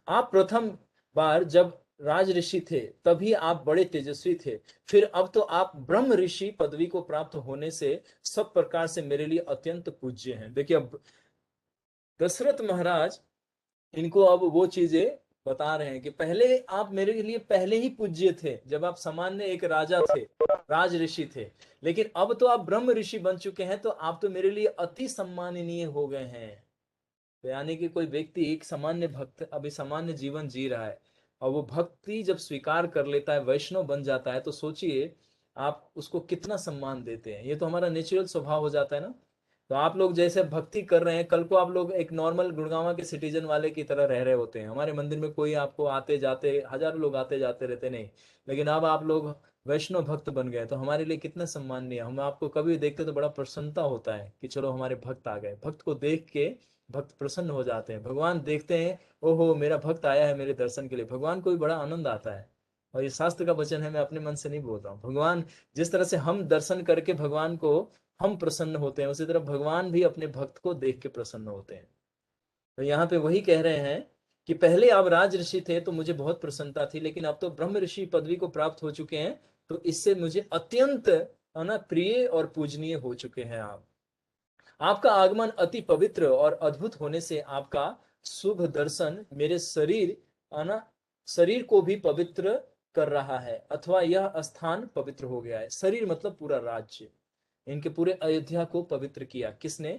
आप प्रथम बार जब राज ऋषि थे तभी आप बड़े तेजस्वी थे, फिर अब तो आप ब्रह्म ऋषि पदवी को प्राप्त होने से सब प्रकार से मेरे लिए अत्यंत पूज्य हैं। देखिए अब दशरथ महाराज इनको अब वो चीजें बता रहे हैं कि पहले आप मेरे लिए पहले ही पूज्य थे, जब आप सामान्य एक राजा थे, राज ऋषि थे, लेकिन अब तो आप ब्रह्म ऋषि बन चुके हैं, तो आप तो मेरे लिए अति सम्माननीय हो गए हैं। तो यानी कि कोई व्यक्ति एक सामान्य भक्त अभी सामान्य जीवन जी रहा है, और वो भक्ति जब स्वीकार कर लेता है, वैष्णव बन जाता है, तो सोचिए आप उसको कितना सम्मान देते हैं। ये तो हमारा नेचुरल स्वभाव हो जाता है ना। तो आप लोग जैसे भक्ति कर रहे हैं, कल को आप लोग एक नॉर्मल गुड़गांव के सिटीजन वाले की तरह रह रहे होते हैं, हमारे मंदिर में कोई आपको आते जाते, हजारों लोग आते जाते रहते नहीं, लेकिन अब आप लोग वैष्णव भक्त बन गए, तो हमारे लिए कितना सम्माननीय। हम आपको कभी देखते तो बड़ा प्रसन्नता होता है कि चलो हमारे भक्त आ गए। भक्त को देख के भक्त प्रसन्न हो जाते हैं, भगवान देखते हैं, ओहो मेरा भक्त आया है मेरे दर्शन के लिए, भगवान को भी बड़ा आनंद आता है। और ये शास्त्र का वचन है, मैं अपने मन से नहीं बोल रहा हूँ। भगवान जिस तरह से हम दर्शन करके भगवान को हम प्रसन्न होते हैं, उसी तरह भगवान भी अपने भक्त को देख के प्रसन्न होते हैं। तो यहाँ पे वही कह रहे हैं कि पहले आप राज ऋषि थे तो मुझे बहुत प्रसन्नता थी, लेकिन अब तो ब्रह्म ऋषि पदवी को प्राप्त हो चुके हैं, तो इससे मुझे अत्यंत है ना प्रिय और पूजनीय हो चुके हैं आप। आपका आगमन अति पवित्र और अद्भुत होने से आपका शुभ दर्शन मेरे शरीर है ना शरीर को भी पवित्र कर रहा है, अथवा यह स्थान पवित्र हो गया है। शरीर मतलब पूरा राज्य, इनके पूरे अयोध्या को पवित्र किया किसने?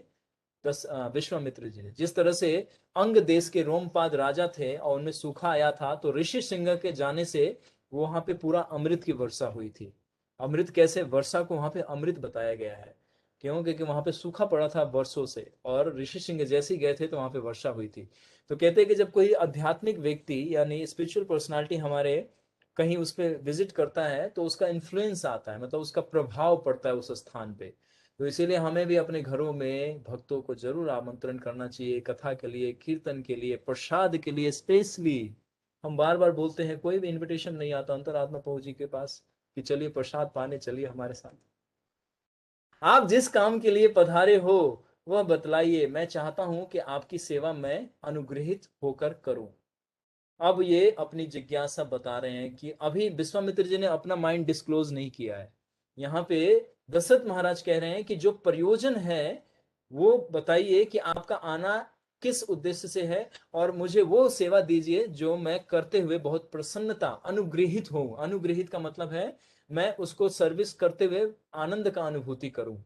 विश्वामित्र जी ने। जिस तरह से अंग देश के रोमपाद राजा थे और उनमें सूखा आया था, तो ऋषि सिंह के जाने से वहां पे पूरा अमृत की वर्षा हुई थी। अमृत कैसे? वर्षा को वहां पे अमृत बताया गया है। क्यों? क्योंकि वहां पे सूखा पड़ा था वर्षों से, और ऋषि सिंह जैसे ही गए थे तो वहां पे वर्षा हुई थी। तो कहते हैं कि जब कोई आध्यात्मिक व्यक्ति यानी स्पिरिचुअल पर्सनालिटी हमारे कहीं उस पर विजिट करता है, तो उसका इन्फ्लुएंस आता है, मतलब उसका प्रभाव पड़ता है उस स्थान पे। तो इसीलिए हमें भी अपने घरों में भक्तों को जरूर आमंत्रण करना चाहिए, कथा के लिए, कीर्तन के लिए, प्रसाद के लिए स्पेशली। हम बार बार बोलते हैं, कोई भी इनविटेशन नहीं आता अंतरात्मा प्रभु जी के पास कि चलिए प्रसाद पाने चलिए हमारे साथ। आप जिस काम के लिए पधारे हो वह बतलाइए, मैं चाहता हूं कि आपकी सेवा मैं अनुग्रहित होकर करूं। अब ये अपनी जिज्ञासा बता रहे हैं कि अभी विश्वामित्र जी ने अपना माइंड डिस्क्लोज नहीं किया है। यहाँ पे दशरथ महाराज कह रहे हैं कि जो प्रयोजन है वो बताइए कि आपका आना किस उद्देश्य से है, और मुझे वो सेवा दीजिए जो मैं करते हुए बहुत प्रसन्नता अनुग्रहित हूं। अनुग्रहित का मतलब है मैं उसको सर्विस करते हुए आनंद का अनुभूति करूं।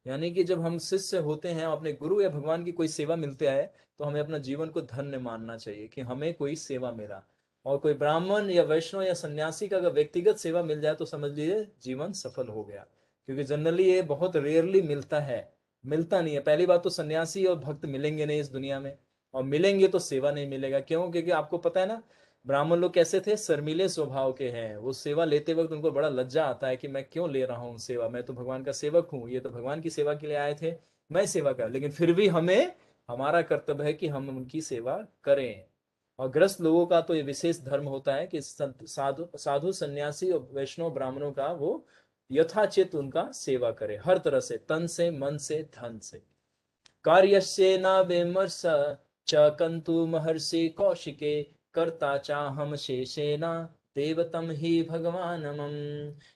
यानी कि जब हम शिष्य होते हैं, अपने गुरु या भगवान की कोई सेवा मिलते है, तो हमें अपना जीवन को धन्य मानना चाहिए कि हमें कोई सेवा मिला। और कोई ब्राह्मण या वैष्णव या सन्यासी का अगर व्यक्तिगत सेवा मिल जाए तो समझ लीजिए जीवन सफल हो गया, क्योंकि जनरली ये बहुत रेयरली मिलता है, मिलता नहीं है। पहली बात तो सन्यासी और भक्त मिलेंगे नहीं इस दुनिया में, और मिलेंगे तो सेवा नहीं मिलेगा। क्यों? क्योंकि आपको पता है ना, ब्राह्मण लोग कैसे थे, शर्मीले स्वभाव के हैं। वो सेवा लेते वक्त उनको बड़ा लज्जा आता है कि मैं क्यों ले रहा हूँ सेवा, मैं तो भगवान का सेवक हूँ, ये तो भगवान की सेवा के लिए आए थे, मैं सेवा कर। लेकिन फिर भी हमें हमारा कर्तव्य है कि हम उनकी सेवा करें। और ग्रस्त लोगों का तो ये विशेष धर्म होता है कि साधु साधु सन्यासी और वैष्णव ब्राह्मणों का वो यथाचित उनका सेवा करे, हर तरह से, तन से, मन से, धन से। कार्यस्य न विमर्श च कंतु महर्षि कौशिके कर्ता चाहम शेषेन देवतम ही भगवानमम।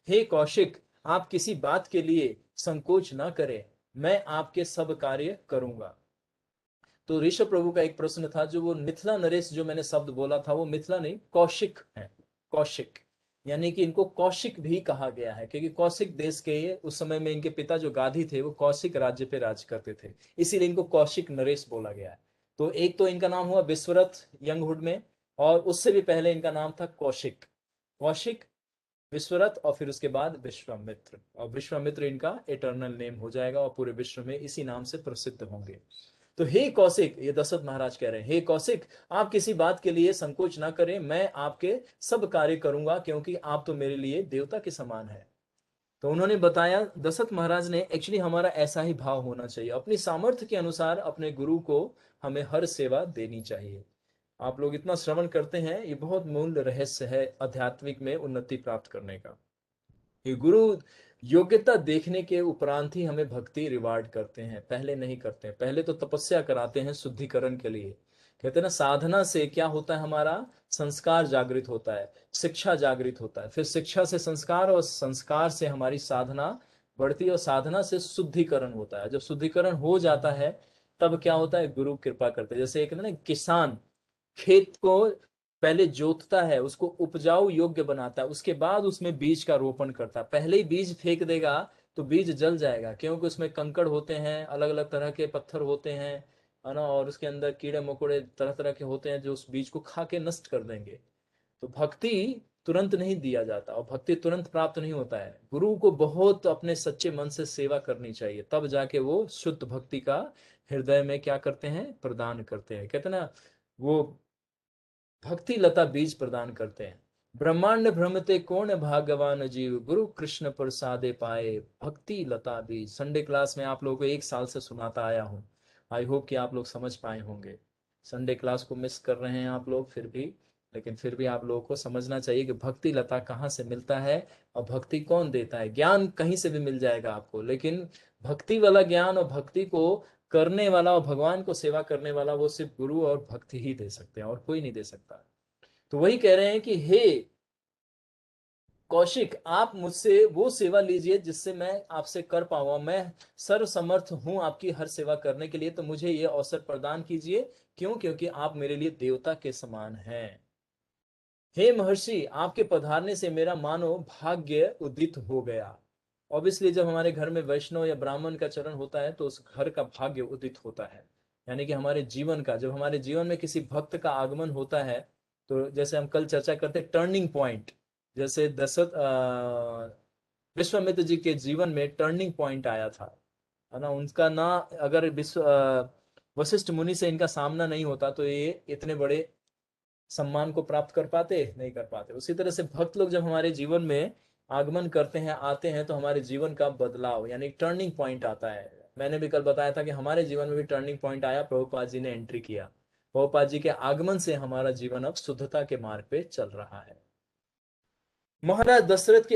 हे कौशिक, आप किसी बात के लिए संकोच न करें, मैं आपके सब कार्य करूंगा। तो ऋषभ प्रभु का एक प्रश्न था, जो वो मिथिला नरेश जो मैंने शब्द बोला था, वो मिथिला नहीं कौशिक है। कौशिक यानी कि इनको कौशिक भी कहा गया है, क्योंकि कौशिक देश के उस समय में इनके पिता जो गाधी थे वो कौशिक राज्य पे राज करते थे, इसीलिए इनको कौशिक नरेश बोला गया है। तो एक तो इनका नाम हुआ विश्वरथ यंगहुड में, और उससे भी पहले इनका नाम था कौशिक। कौशिक, विश्वरथ, और फिर उसके बाद विश्वामित्र, और विश्वामित्र इनका इटर्नल नेम हो जाएगा और पूरे विश्व में इसी नाम से प्रसिद्ध होंगे। तो हे कौशिक, ये दशरथ महाराज कह रहे हैं, हे कौशिक, आप किसी बात के लिए संकोच ना करें, मैं आपके सब कार्य करूंगा, क्योंकि आप तो मेरे लिए देवता के समान है। तो उन्होंने बताया, दशरथ महाराज ने, एक्चुअली हमारा ऐसा ही भाव होना चाहिए, अपनी सामर्थ्य के अनुसार अपने गुरु को हमें हर सेवा देनी चाहिए। आप लोग इतना श्रवण करते हैं, ये बहुत मूल रहस्य है आध्यात्मिक में उन्नति प्राप्त करने का। ये गुरु योग्यता देखने के उपरांत ही हमें भक्ति रिवार्ड करते हैं, पहले नहीं करते हैं। पहले तो तपस्या कराते हैं शुद्धिकरण के लिए। कहते हैं ना, साधना से क्या होता है, हमारा संस्कार जागृत होता है, शिक्षा जागृत होता है, फिर शिक्षा से संस्कार, और संस्कार से हमारी साधना बढ़ती है, और साधना से शुद्धिकरण होता है। जब शुद्धिकरण हो जाता है तब क्या होता है, गुरु कृपा करते हैं। जैसे एक ना किसान खेत को पहले जोतता है, उसको उपजाऊ योग्य बनाता है, उसके बाद उसमें बीज का रोपण करता है। पहले ही बीज फेंक देगा तो बीज जल जाएगा, क्योंकि उसमें कंकड़ होते हैं, अलग अलग तरह के पत्थर होते हैं, है ना, और उसके अंदर कीड़े मकोड़े तरह तरह के होते हैं जो उस बीज को खा के नष्ट कर देंगे। तो भक्ति तुरंत नहीं दिया जाता, और भक्ति तुरंत प्राप्त नहीं होता है। गुरु को बहुत अपने सच्चे मन से सेवा करनी चाहिए, तब जाके वो शुद्ध भक्ति का हृदय में क्या करते हैं, प्रदान करते हैं। कहते हैं ना, वो भक्ति लता बीज प्रदान करते हैं। ब्रह्मांड भ्रमते कौन भाग्यवान जीव, गुरु कृष्ण प्रसादे पाए भक्ति लता बीज। संडे क्लास में आप लोगों को एक साल से सुनाता आया हूँ, आई होप कि आप लोग समझ पाए होंगे। संडे क्लास को मिस कर रहे हैं आप लोग फिर भी, लेकिन फिर भी आप लोगों को समझना चाहिए कि भक्ति लता कहाँ से मिलता है, और भक्ति कौन देता है। ज्ञान कहीं से भी मिल जाएगा आपको, लेकिन भक्ति वाला ज्ञान और भक्ति को करने वाला और भगवान को सेवा करने वाला, वो सिर्फ गुरु और भक्ति ही दे सकते हैं, और कोई नहीं दे सकता। तो वही कह रहे हैं कि हे कौशिक, आप मुझसे वो सेवा लीजिए जिससे मैं आपसे कर पाऊंगा। मैं सर्वसमर्थ हूं आपकी हर सेवा करने के लिए, तो मुझे ये अवसर प्रदान कीजिए। क्यों? क्योंकि आप मेरे लिए देवता के समान हैं। हे महर्षि, आपके पधारने से मेरा मानो भाग्य उदित हो गया। ऑब्वियसली जब हमारे घर में वैष्णव या ब्राह्मण का चरण होता है तो उस घर का भाग्य उदित होता है। यानी कि हमारे जीवन का, जब हमारे जीवन में किसी भक्त का आगमन होता है, तो जैसे हम कल चर्चा करते हैं टर्निंग पॉइंट, जैसे दशरथ विश्वामित्र जी के जीवन में टर्निंग पॉइंट आया था, है ना। उनका ना, अगर वशिष्ठ मुनि से इनका सामना नहीं होता तो ये इतने बड़े सम्मान को प्राप्त कर पाते नहीं, कर पाते। उसी तरह से भक्त लोग जब हमारे जीवन में आगमन करते हैं, आते हैं, तो हमारे जीवन का बदलाव यानी टर्निंग पॉइंट आता है। मैंने भी कल बताया था कि हमारे जीवन में भी टर्निंग पॉइंट आया, प्रभुपाद जी ने एंट्री किया। प्रभुपाद जी के आगमन से हमारा जीवन अब शुद्धता के मार्ग पे चल रहा है। महाराज दशरथ के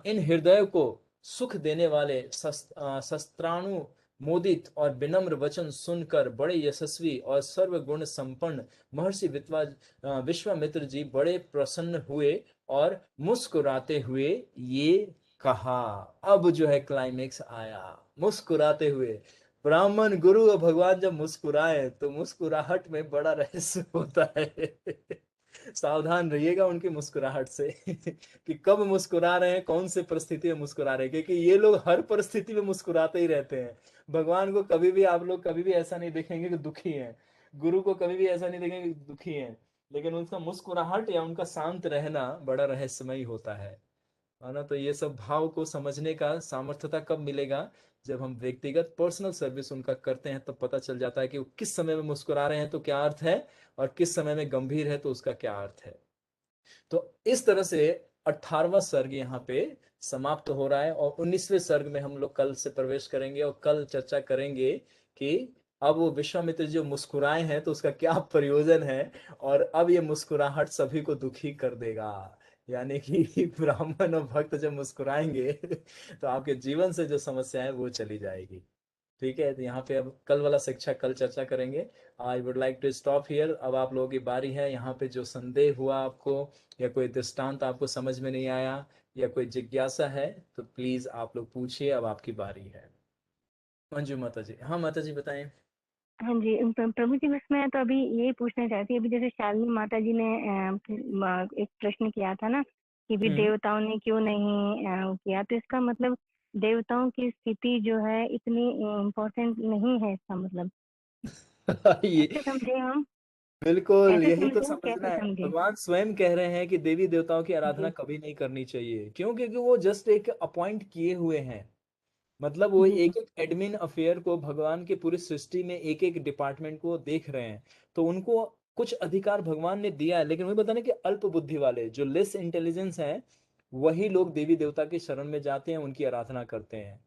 इन हृदय को सुख देने वाले शस्त्राणु मोदित और विनम्र वचन सुनकर बड़े यशस्वी और सर्वगुण संपन्न महर्षि विश्वामित्र जी बड़े प्रसन्न हुए, और मुस्कुराते हुए ये कहा। अब जो है क्लाइमेक्स आया, मुस्कुराते हुए। ब्राह्मण गुरु और भगवान जब मुस्कुराए तो मुस्कुराहट में बड़ा रहस्य होता है। सावधान रहिएगा उनकी मुस्कुराहट से कि कब मुस्कुरा रहे हैं, कौन से परिस्थिति में मुस्कुरा रहे हैं, क्योंकि ये लोग हर परिस्थिति में मुस्कुराते ही रहते हैं। भगवान को कभी भी आप लोग कभी भी ऐसा नहीं देखेंगे कि दुखी हैं, गुरु को कभी भी ऐसा नहीं देखेंगे कि दुखी हैं, लेकिन उनका मुस्कुराहट या उनका शांत रहना बड़ा रहस्यमयी होता है ना। तो ये सब भाव को समझने का सामर्थ्यता कब मिलेगा, जब हम व्यक्तिगत पर्सनल सर्विस उनका करते हैं, तब पता चल जाता है कि वो किस समय में मुस्कुरा रहे हैं तो क्या अर्थ है, और किस समय में गंभीर है तो उसका क्या अर्थ है। तो इस तरह से 18वां सर्ग यहाँ पे समाप्त हो रहा है, और 19वें सर्ग में हम लोग कल से प्रवेश करेंगे, और कल चर्चा करेंगे कि अब वो विश्वामित्र जो मुस्कुराए हैं तो उसका क्या प्रयोजन है, और अब ये मुस्कुराहट सभी को दुखी कर देगा। यानी कि ब्राह्मण और भक्त जब मुस्कुराएंगे तो आपके जीवन से जो समस्या है वो चली जाएगी। ठीक है, तो यहाँ पे अब कल वाला शिक्षा कल चर्चा करेंगे। I would like to stop here. अब आप लोगों की बारी है। यहाँ पे जो संदेह हुआ आपको या कोई दृष्टांत आपको समझ में नहीं आया या कोई जिज्ञासा है तो प्लीज आप लोग पूछिए, अब आपकी बारी है। मंजू माता जी, हाँ माता जी बताएं। हाँ जी, प्रभु जी, बस मैं तो अभी यही पूछना चाहती हूँ, अभी जैसे शालिनी माता जी ने एक प्रश्न किया था ना कि भी हम्म। देवताओं ने क्यों नहीं किया, तो इसका मतलब देवताओं की स्थिति जो है इतनी इम्पोर्टेंट नहीं है, इसका मतलब ये ऐसे समझे हम? बिल्कुल ऐसे यही तो समझे हम, समझना कैसे है। समझे? भगवान स्वयं कह रहे हैं कि देवी देवताओं की आराधना जी कभी नहीं करनी चाहिए। क्यों? क्योंकि वो जस्ट एक अपॉइंट किए हुए हैं। मतलब वो जी एक एक एडमिन अफेयर को, भगवान के पूरी सृष्टि में एक एक डिपार्टमेंट को देख रहे हैं। तो उनको कुछ अधिकार भगवान ने दिया है, लेकिन वही बताने कि अल्प बुद्धि वाले जो लेस इंटेलिजेंस हैं वही लोग देवी देवता की शरण में जाते हैं, उनकी आराधना करते हैं।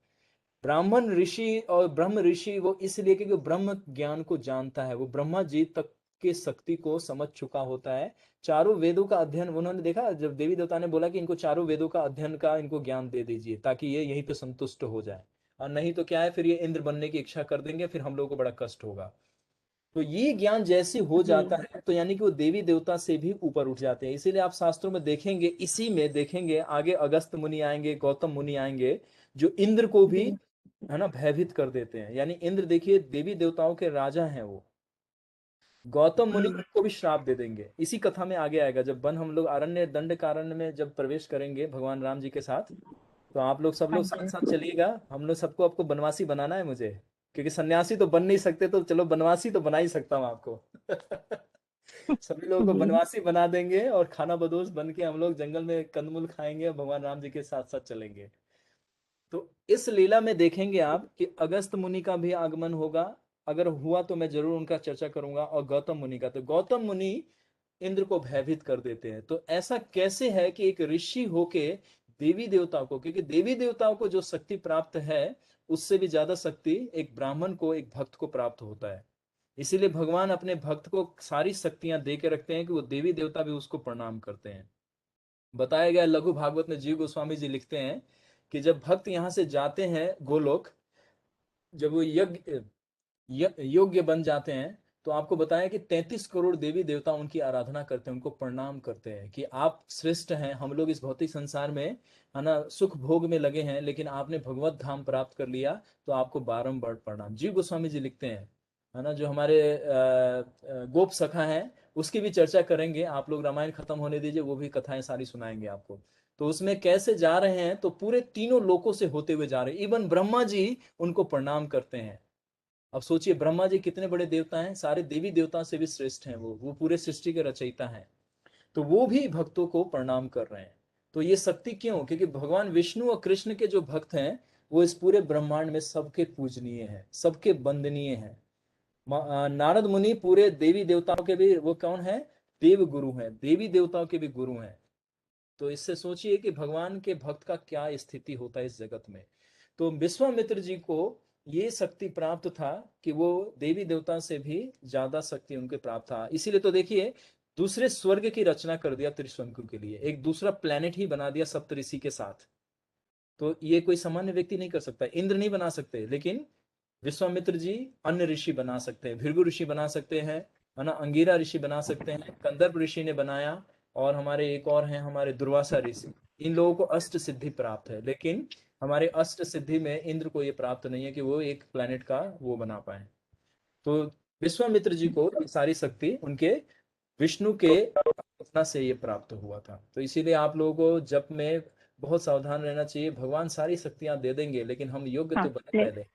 ब्राह्मण ऋषि और ब्रह्म ऋषि वो इसलिए क्योंकि ब्रह्म ज्ञान को जानता है, वो ब्रह्मा जी तक के शक्ति को समझ चुका होता है। चारों वेदों का अध्ययन उन्होंने देखा, जब देवी देवता ने बोला कि इनको चारों वेदों का अध्ययन का इनको ज्ञान दे दीजिए ताकि ये यहीं पे संतुष्ट हो जाए, और नहीं तो क्या है, फिर ये इंद्र बनने की इच्छा कर देंगे, फिर हम लोगों को बड़ा कष्ट होगा। तो ये ज्ञान जैसे हो जी जाता है तो यानी कि वो देवी देवता से भी ऊपर उठ जाते हैं। इसीलिए आप शास्त्रों में देखेंगे, इसी में देखेंगे आगे अगस्त मुनि आएंगे, गौतम मुनि आएंगे, जो इंद्र को भी जी है ना भयभीत कर देते हैं। यानी इंद्र देखिए देवी देवताओं के राजा हैं वो। गौतम मुनि हाँ को भी श्राप दे देंगे, इसी कथा में आगे आएगा। जब वन हम लोग अरण्य दंड कारण्य में जब प्रवेश करेंगे भगवान राम जी के साथ, तो आप लोग सब हाँ लोग साथ जी साथ चलिएगा। हम लोग सबको आपको बनवासी बनाना है मुझे, क्योंकि सन्यासी तो बन नहीं सकते, तो चलो बनवासी तो बना ही सकता हूँ आपको। सभी लोगों को जी बनवासी बना देंगे और खाना बदोश बन के हम लोग जंगल में कंदमूल खाएंगे और भगवान राम जी के साथ साथ चलेंगे। तो इस लीला में देखेंगे आप कि अगस्त मुनि का भी आगमन होगा। अगर हुआ तो मैं जरूर उनका चर्चा करूंगा, और गौतम मुनि का। तो गौतम मुनि इंद्र को भयभीत कर देते हैं। तो ऐसा कैसे है कि एक ऋषि होके देवी देवताओं को, क्योंकि देवी देवताओं को जो शक्ति प्राप्त है उससे भी ज्यादा शक्ति एक ब्राह्मण को, एक भक्त को प्राप्त होता है। इसीलिए भगवान अपने भक्त को सारी शक्तियां दे के रखते हैं कि वो देवी देवता भी उसको प्रणाम करते हैं। बताया गया लघु भागवत में, जीव गोस्वामी जी लिखते हैं कि जब भक्त यहां से जाते हैं गोलोक, जब वो योग्य बन जाते हैं, तो आपको बताया कि 33 करोड़ देवी देवता उनकी आराधना करते हैं, उनको प्रणाम करते हैं कि आप श्रेष्ठ हैं। हम लोग इस भौतिक संसार में है ना सुख भोग में लगे हैं, लेकिन आपने भगवत धाम प्राप्त कर लिया, तो आपको बारंबार प्रणाम। जीव गोस्वामी जी लिखते हैं, है ना, जो हमारे गोप सखा हैं, उसकी भी चर्चा करेंगे। आप लोग रामायण खत्म होने दीजिए, वो भी कथाएं सारी सुनाएंगे आपको। तो उसमें कैसे जा रहे हैं, तो पूरे तीनों लोकों से होते हुए जा रहे हैं। इवन ब्रह्मा जी उनको प्रणाम करते हैं। अब सोचिए ब्रह्मा जी कितने बड़े देवता हैं, सारे देवी देवताओं से भी श्रेष्ठ हैं, वो पूरे सृष्टि के रचयिता हैं। तो वो भी भक्तों को प्रणाम कर रहे हैं। तो ये शक्ति क्यों? क्योंकि भगवान विष्णु और कृष्ण के जो भक्त हैं वो इस पूरे ब्रह्मांड में सबके पूजनीय हैं, सबके वंदनीय हैं। नारद मुनि पूरे देवी देवताओं के भी वो कौन है? देव गुरु हैं, देवी देवताओं के भी गुरु हैं। तो इससे सोचिए कि भगवान के भक्त का क्या स्थिति होता है इस जगत में। तो विश्वामित्र जी को ये शक्ति प्राप्त था कि वो देवी देवता से भी ज्यादा शक्ति उनके प्राप्त था। इसीलिए तो देखिए दूसरे स्वर्ग की रचना कर दिया त्रिशंकु के लिए, एक दूसरा प्लेनेट ही बना दिया सप्तऋषि के साथ। तो ये कोई सामान्य व्यक्ति नहीं कर सकता, इंद्र नहीं बना सकते, लेकिन विश्वामित्र जी अन्य ऋषि बना सकते हैं, भृगु ऋषि बना सकते हैं, है ना, अंगिरा ऋषि बना सकते हैं, कंदर्प ऋषि ने बनाया, और हमारे एक और हैं हमारे दुर्वासा ऋषि। इन लोगों को अष्ट सिद्धि प्राप्त है, लेकिन हमारे अष्ट सिद्धि में इंद्र को ये प्राप्त नहीं है कि वो एक प्लेनेट का वो बना पाए। तो विश्वामित्र जी को ये सारी शक्ति उनके विष्णु के प्रार्थना से ये प्राप्त हुआ था। तो इसीलिए आप लोगों को जप में बहुत सावधान रहना चाहिए। भगवान सारी शक्तियां दे देंगे, लेकिन हम योग्य हाँ तो बने पहले।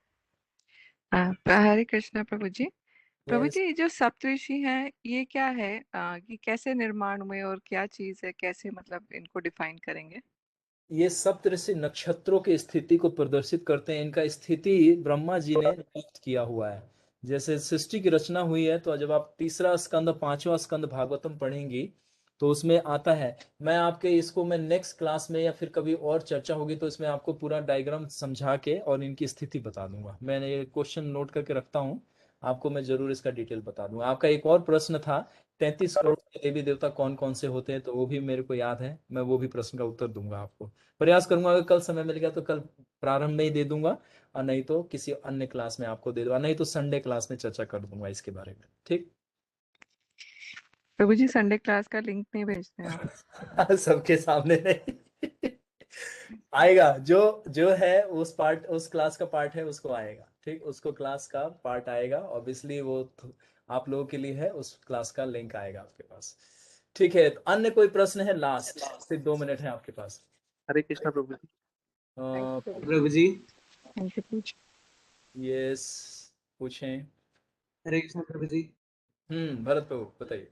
हरे कृष्णा प्रभु जी। प्रभु यस। जी, ये जो सप्तऋषि हैं ये क्या है, कि कैसे निर्माण हुए और क्या चीज है, कैसे मतलब इनको डिफाइन करेंगे? ये सप्तऋषि नक्षत्रों की स्थिति को प्रदर्शित करते हैं। इनका स्थिति ब्रह्मा जी ने नियुक्त किया हुआ है। जैसे सृष्टि की रचना हुई है, तो जब आप तीसरा स्कंद पांचवा स्कंद भागवतम पढ़ेंगी तो उसमें आता है। मैं आपके इसको मैं नेक्स्ट क्लास में या फिर कभी और चर्चा होगी तो इसमें आपको पूरा डायग्राम समझा के और इनकी स्थिति बता दूंगा। मैंने ये क्वेश्चन नोट करके रखता हूँ, आपको मैं जरूर इसका डिटेल बता दूंगा। आपका एक और प्रश्न था 33 करोड़ के देवी देवता कौन कौन से होते हैं, तो वो भी मेरे को याद है। मैं वो भी प्रश्न का उत्तर दूंगा आपको, प्रयास करूंगा। अगर कल समय मिल गया तो कल प्रारंभ में ही दे दूंगा, और नहीं तो किसी अन्य क्लास में आपको दे दूंगा, नहीं तो संडे क्लास में चर्चा कर दूंगा इसके बारे में। ठीक। प्रभु जी संडे क्लास का लिंक नहीं भेजते हैं आप? सबके सामने नहीं। आएगा, जो जो है उस पार्ट, उस क्लास का पार्ट है उसको आएगा। ठीक, उसको क्लास का पार्ट आएगा, ऑब्वियसली वो आप लोगों के लिए है, उस क्लास का लिंक आएगा आपके पास। ठीक है, तो अन्य कोई प्रश्न है? लास्ट सिर्फ 2 मिनट है आपके पास। हरे कृष्णा प्रभु जी। प्रभु जी। यस, पूछें। हरे कृष्ण प्रभु जी। भरत प्रभु बताइए।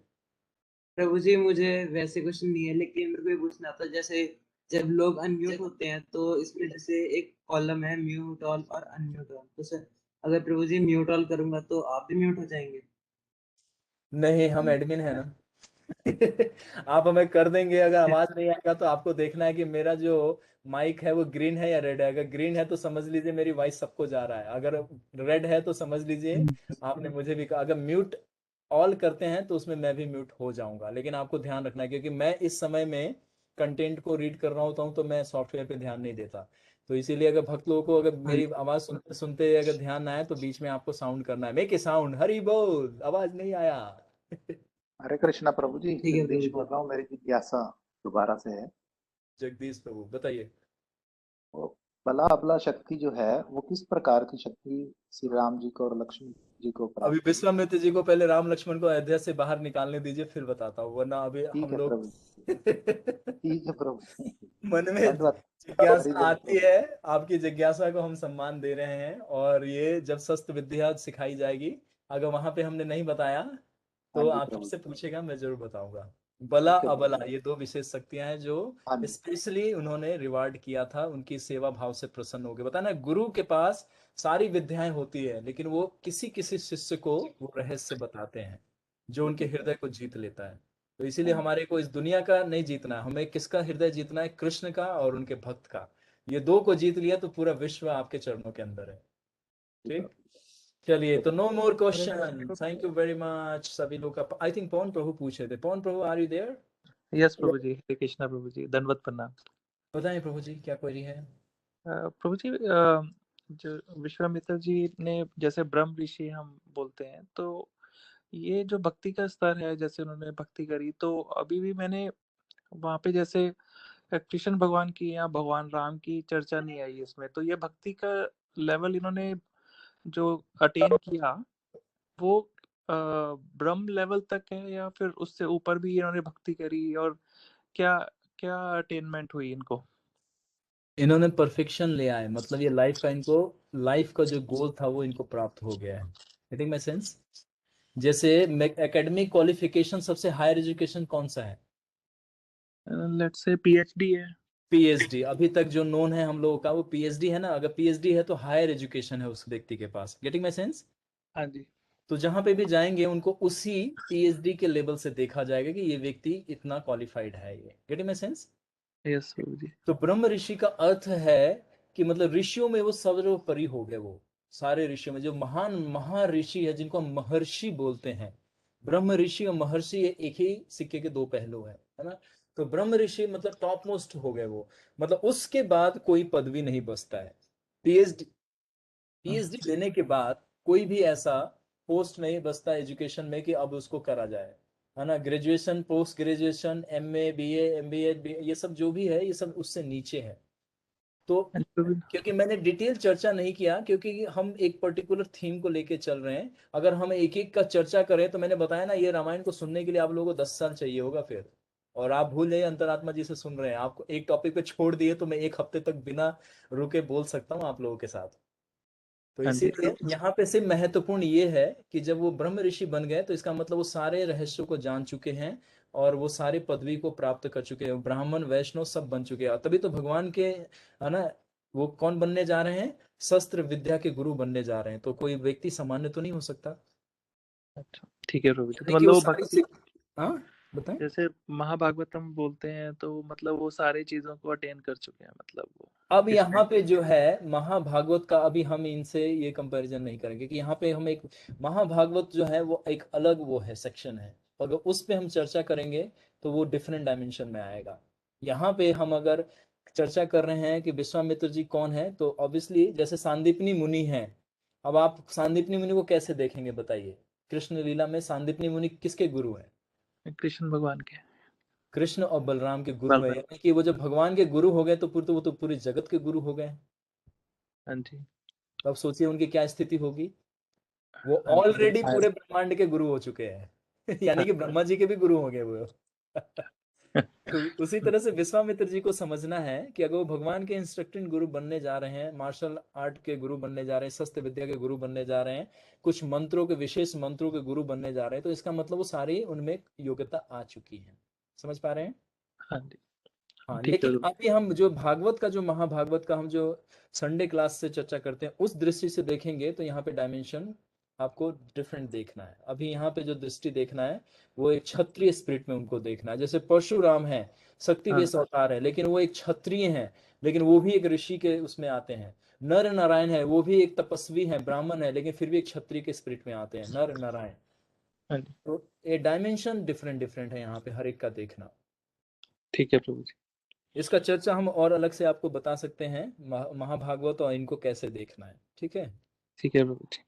प्रभु जी मुझे वैसे क्वेश्चन नहीं है, लेकिन मेरे को ये पूछना था, जैसे जब लोग अनम्यूट होते हैं तो इसमें जैसे एक कॉलम है म्यूट ऑल और अनम्यूट ऑल, तो सर अगर प्रभु जी म्यूट ऑल करूंगा तो आप भी म्यूट हो जाएंगे? नहीं, हम एडमिन है ना। आप हमें कर देंगे। अगर आवाज नहीं आएगा तो आपको देखना है कि मेरा जो माइक है वो ग्रीन है या रेड है। अगर ग्रीन है तो समझ लीजिए मेरी वॉइस सबको जा रहा है, अगर रेड है तो समझ लीजिए आपने मुझे भी कहा। अगर म्यूट ऑल करते हैं तो उसमें मैं भी म्यूट हो जाऊंगा, लेकिन आपको ध्यान रखना है क्योंकि मैं इस समय में कंटेंट को रीड कर रहा होता हूँ, तो मैं सॉफ्टवेयर पे ध्यान नहीं देता। तो इसीलिए अगर भक्त लोगों को अगर मेरी आवाज सुनते सुनते अगर ध्यान ना आए तो बीच में आपको साउंड करना है, मेक ए साउंड, हरि बोल, आवाज नहीं आया। हरे कृष्णा प्रभु जी, ठीक है जगदीश प्रभु बोल जी। रहा हूँ। मेरी जिज्ञासा दोबारा से है, जगदीश प्रभु बताइए। वो बला अबला शक्ति जो है वो किस प्रकार की शक्ति श्री राम जी को और लक्ष्मण जी को अभी प्राप्त हुई? विश्वामित्र जी को पहले राम लक्ष्मण को अयोध्या से बाहर निकालने दीजिए, फिर बताता हूँ, वरना अभी ठीक हम है लोग प्रभु, ठीक है प्रभु जी। मन में दंडवत, हरि जिज्ञासा बोल आती प्रभु। है। आपकी जिज्ञासा को हम सम्मान दे रहे हैं, और ये जब शस्त्र विद्या सिखाई जाएगी, अगर वहां पे हमने नहीं बताया हाँ तो जी आप प्रभु सबसे जी, पूछेगा, मैं जरूर बताऊंगा। बला ठीक है अबला, प्रभु। ये 2 विशेष शक्तियां हैं जो हाँ जी, स्पेशली उन्होंने रिवार्ड किया था, उनकी सेवा भाव से प्रसन्न हो गए। बताना, गुरु के पास सारी विद्याएं होती है, लेकिन वो किसी किसी शिष्य को वो रहस्य बताते हैं जो ठीक उनके है हृदय प्रभु। को जीत लेता है। तो हाँ इसीलिए जी, हमारे को इस दुनिया का नहीं जीतना है, हमें किसका हृदय जीतना है? कृष्ण का और उनके भक्त का। ये 2 को जीत लिया तो पूरा विश्व आपके चरणों के अंदर है। ठीक है ठीक। चलिए, प्रभु। तो no more Hare Krishna question, प्रभु। थैंक यू वेरी मच सभी लोग का। आई थिंक पवन प्रभु पूछ रहे थे। पवन प्रभु, आर यू देयर? यस प्रभु जी, हरे कृष्णा प्रभु जी, दंडवत प्रणाम। बताएं प्रभु जी, क्या क्वेरी है? प्रभु जी, जो विश्वामित्र जी ने, जैसे ब्रह्म ऋषि हम बोलते हैं, तो ये जो भक्ति का स्तर है, जैसे उन्होंने भक्ति करी, तो अभी भी मैंने वहां पे जैसे कृष्ण भगवान की या भगवान राम की चर्चा नहीं आई इसमें। तो ये भक्ति का लेवल इन्होंने जो अटेन किया वो ब्रह्म लेवल तक है, या फिर उससे ऊपर भी इन्होंने भक्ति करी, और क्या क्या अटेनमेंट हुई इनको? इन्होंने परफेक्शन ले आए, मतलब ये लाइफ का, इनको लाइफ का जो गोल था वो इनको प्राप्त हो गया है। I think my sense. जैसे एकेडमिक क्वालिफिकेशन सबसे हायर एजुकेशन कौन सा है? लेट्स से पीएचडी है। पीएचडी। अभी तक जो नोन है हम लोगों का वो पीएचडी है ना। अगर पीएचडी है तो हायर एजुकेशन है उस व्यक्ति के पास। Getting my sense. हाँ जी। तो जहां पे भी जाएंगे उनको उसी पीएचडी के लेवल से देखा जाएगा कि ये व्यक्ति इतना क्वालिफाइड है। ये गेटिंग माई सेंस। यस प्रभु जी। तो ब्रह्म ऋषि का अर्थ है कि मतलब ऋषियों में वो सर्वोपरि हो गए। वो सारे ऋषियों में जो महान महर्षि है, जिनको हम महर्षि बोलते हैं, ब्रह्म ऋषि और महर्षि ये एक ही सिक्के के 2 पहलू है ना। तो ब्रह्म ऋषि मतलब टॉप मोस्ट हो गए वो, मतलब उसके बाद कोई पदवी नहीं बचता है। पीएचडी पीएचडी लेने के बाद कोई भी ऐसा पोस्ट नहीं बचता एजुकेशन में कि अब उसको करा जाए, है ना। Graduation, post graduation, MA, BA, MBA, ये सब जो भी है ये सब उससे नीचे है। तो हाँ जी प्रभु। क्योंकि मैंने डिटेल चर्चा नहीं किया, क्योंकि हम एक पर्टिकुलर थीम को लेके चल रहे हैं। अगर हम एक एक का चर्चा करें तो मैंने बताया ना, ये रामायण को सुनने के लिए आप लोगों को 10 साल चाहिए होगा फिर। और आप भूल जाइए अंतरात्मा जी से सुन रहे हैं, आपको एक टॉपिक पे छोड़ दिए तो मैं 1 हफ्ते तक बिना रुके बोल सकता हूँ आप लोगों के साथ। तो हाँ जी इसीलिए प्रभु। यहाँ पे सिर्फ महत्वपूर्ण ये है कि जब वो ब्रह्म ऋषि बन गए तो इसका मतलब वो सारे रहस्यों को जान चुके हैं, और वो सारे पदवी को प्राप्त कर चुके हैं, ब्राह्मण वैष्णव सब बन चुके हैं। तभी तो भगवान के, है ना, वो कौन बनने जा रहे हैं? शस्त्र विद्या के गुरु बनने जा रहे हैं। तो कोई व्यक्ति सामान्य तो नहीं हो सकता, अच्छा ठीक है प्रभु जी, तो यानी कि मतलब वो वो सारी भक्ति, हाँ, बताएं। जैसे महाभागवतम बोलते हैं, तो मतलब वो सारी चीजों को अटेन कर चुके हैं, मतलब वो अब इसमें। यहाँ पे जो है महाभागवत का, अभी हम इनसे ये कंपैरिजन नहीं करेंगे कि यहाँ पे हम एक महाभागवत जो है वो एक अलग वो है, सेक्शन है। अगर उस पे हम चर्चा करेंगे तो वो डिफरेंट डायमेंशन में आएगा। यहाँ पे हम अगर चर्चा कर रहे हैं कि विश्वामित्र जी कौन है, तो ऑब्वियसली जैसे सांदीपनी मुनि है, अब आप सांदीपनी मुनि को कैसे देखेंगे बताइए? कृष्ण लीला में सांदीपनी मुनि किसके गुरु हैं? कृष्ण भगवान के, कृष्ण और बलराम के गुरु है, बलराम। यानी कि वो जब भगवान के गुरु हो गए तो वो तो पूरे जगत के गुरु हो गए। हाँ जी, तो अब सोचिए उनकी क्या स्थिति होगी। वो हाँ जी, ऑलरेडी पूरे ब्रह्मांड के गुरु हो चुके हैं यानी कि ब्रह्मा जी के भी गुरु हो गए वो तो उसी तरह से विश्वामित्र जी को समझना है कि अगर वो भगवान के इंस्ट्रक्टिंग गुरु बनने जा रहे हैं, मार्शल आर्ट के गुरु बनने जा रहे हैं, शस्त्र विद्या के गुरु बनने जा रहे हैं, कुछ मंत्रों के विशेष मंत्रों के गुरु बनने जा रहे हैं, तो इसका मतलब वो सारी उनमें योग्यता आ चुकी है। समझ पा रहे हैं? हाँ जी, हाँ, ठीक है। लेकिन अभी हम जो भागवत का, जो महाभागवत का हम जो संडे क्लास से चर्चा करते हैं, उस दृष्टि से देखेंगे तो यहाँ पे डायमेंशन आपको डिफरेंट देखना है। अभी यहाँ पे जो दृष्टि देखना है वो एक क्षत्रिय स्पिरिट में उनको देखना है। जैसे परशुराम है, शक्ति हाँ, वेश अवतार है, लेकिन वो एक क्षत्रिय है, लेकिन वो भी एक ऋषि के उसमें आते हैं। नर नारायण है, वो भी एक तपस्वी है, ब्राह्मण है, लेकिन फिर भी एक क्षत्रिय के स्पिरिट में आते हैं, नर नारायण। हाँ जी, तो ये डायमेंशन डिफरेंट डिफरेंट है यहाँ पे हर एक का देखना। ठीक है प्रभु जी। इसका चर्चा हम और अलग से आपको बता सकते हैं, महाभागवत और इनको कैसे देखना है। ठीक है, ठीक है प्रभु जी।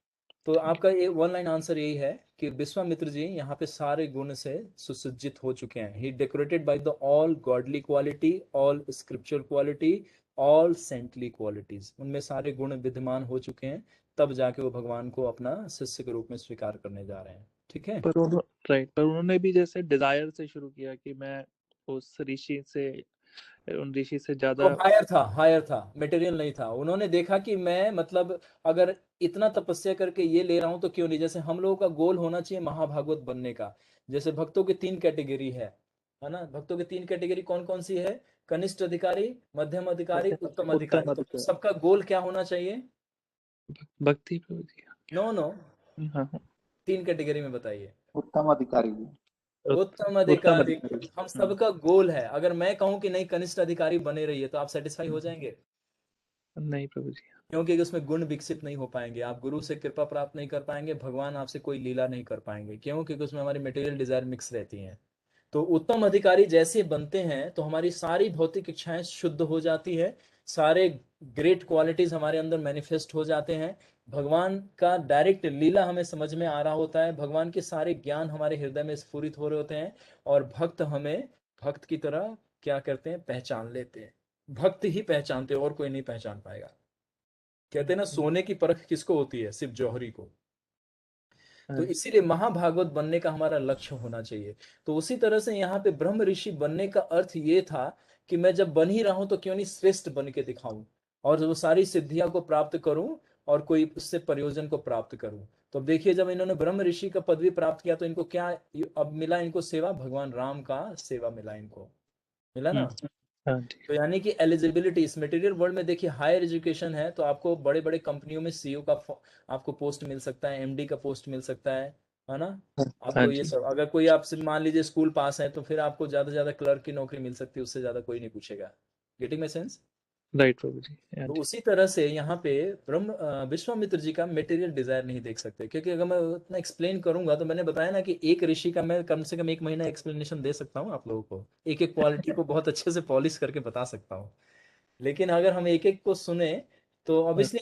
तो आपका ये वन लाइन आंसर यही है कि विश्वामित्र जी यहाँ पे सारे गुण से सुसज्जित हो चुके हैं। He decorated by the all godly quality, all scriptural quality, all saintly qualities, उनमें सारे गुण विद्यमान हो चुके हैं, तब जाके वो भगवान को अपना शिष्य के रूप में स्वीकार करने जा रहे हैं। ठीक है, पर उन्होंने भी जैसे डिजायर से शुरू किया कि मैं उस ऋषि से, उन ऋषि से तो ज्यादा। हायर था, मटेरियल नहीं था। उन्होंने देखा कि मैं मतलब अगर इतना तपस्या करके ये ले रहा हूं तो क्यों नहीं। जैसे हम लोगों का गोल होना चाहिए महाभागवत बनने का। जैसे भक्तों की 3 कैटेगरी है ना? भक्तों की 3 कैटेगरी कौन कौन सी है? कनिष्ठ अधिकारी, मध्यम अधिकारी, उत्तम अधिकारी। उत्तम तो सबका गोल क्या होना चाहिए? भक्ति प्रभु जी। नो, हाँ, 3 कैटेगरी में बताइए। उत्तम अधिकारी जी। उत्तम अधिकारी हम सबका गोल है। अगर मैं कहूं कि नहीं कनिष्ठ अधिकारी बने रहिए, तो आप सेटिस्फाई हो जाएंगे? नहीं प्रभु जी। क्योंकि उसमें गुण विकसित नहीं हो पाएंगे, आप गुरु से कृपा प्राप्त नहीं कर पाएंगे, भगवान आपसे कोई लीला नहीं कर पाएंगे। क्यों? क्योंकि उसमें हमारी मटेरियल डिजायर मिक्स रहती हैं। तो उत्तम अधिकारी जैसे बनते हैं तो हमारी सारी भौतिक इच्छाएं शुद्ध हो जाती है, सारे ग्रेट क्वालिटीज हमारे अंदर मैनिफेस्ट हो जाते हैं, भगवान का डायरेक्ट लीला हमें समझ में आ रहा होता है, भगवान के सारे ज्ञान हमारे हृदय में स्फुरित हो रहे होते हैं, और भक्त हमें भक्त की तरह क्या करते हैं? पहचान लेते हैं। भक्त ही पहचानते हैं, और कोई नहीं पहचान पाएगा। कहते हैं ना, सोने की परख किसको होती है? सिर्फ जौहरी को। तो इसीलिए महाभागवत बनने का हमारा लक्ष्य होना चाहिए। तो उसी तरह से यहाँ पे ब्रह्म ऋषि बनने का अर्थ ये था कि मैं जब बन ही रहा हूं तो क्यों नहीं श्रेष्ठ बन के दिखाऊं, और वो सारी सिद्धियां को प्राप्त करूं, और कोई उससे प्रयोजन को प्राप्त करूं। तो अब देखिए, जब इन्होंने ब्रह्म ऋषि का पदवी प्राप्त किया तो इनको क्या अब मिला? इनको सेवा, भगवान राम का सेवा मिला, इनको मिला ना। तो यानी कि एलिजिबिलिटी इस मटेरियल वर्ल्ड में, देखिए हायर एजुकेशन है तो आपको बड़े बड़े कंपनियों में सीईओ का आपको पोस्ट मिल सकता है, एमडी का पोस्ट मिल सकता है ना। आपको ये सब, अगर कोई आपसे मान लीजिए स्कूल पास है तो फिर आपको ज्यादा से ज्यादा क्लर्क की नौकरी मिल सकती है, उससे ज्यादा कोई नहीं पूछेगा। Getting my sense? राइट प्रभु जी। तो उसी तरह से यहाँ पे विश्वामित्र जी का मटेरियल डिजायर नहीं देख सकते, क्योंकि अगर मैं उतना एक्सप्लेन करूंगा तो मैंने बताया ना कि एक ऋषि का मैं कम से कम 1 महीना एक्सप्लेनेशन दे सकता हूँ आप लोगों को, एक एक क्वालिटी को बहुत अच्छे से पॉलिश करके बता सकता हूँ। लेकिन अगर हम एक एक को सुने तो ऑब्वियसली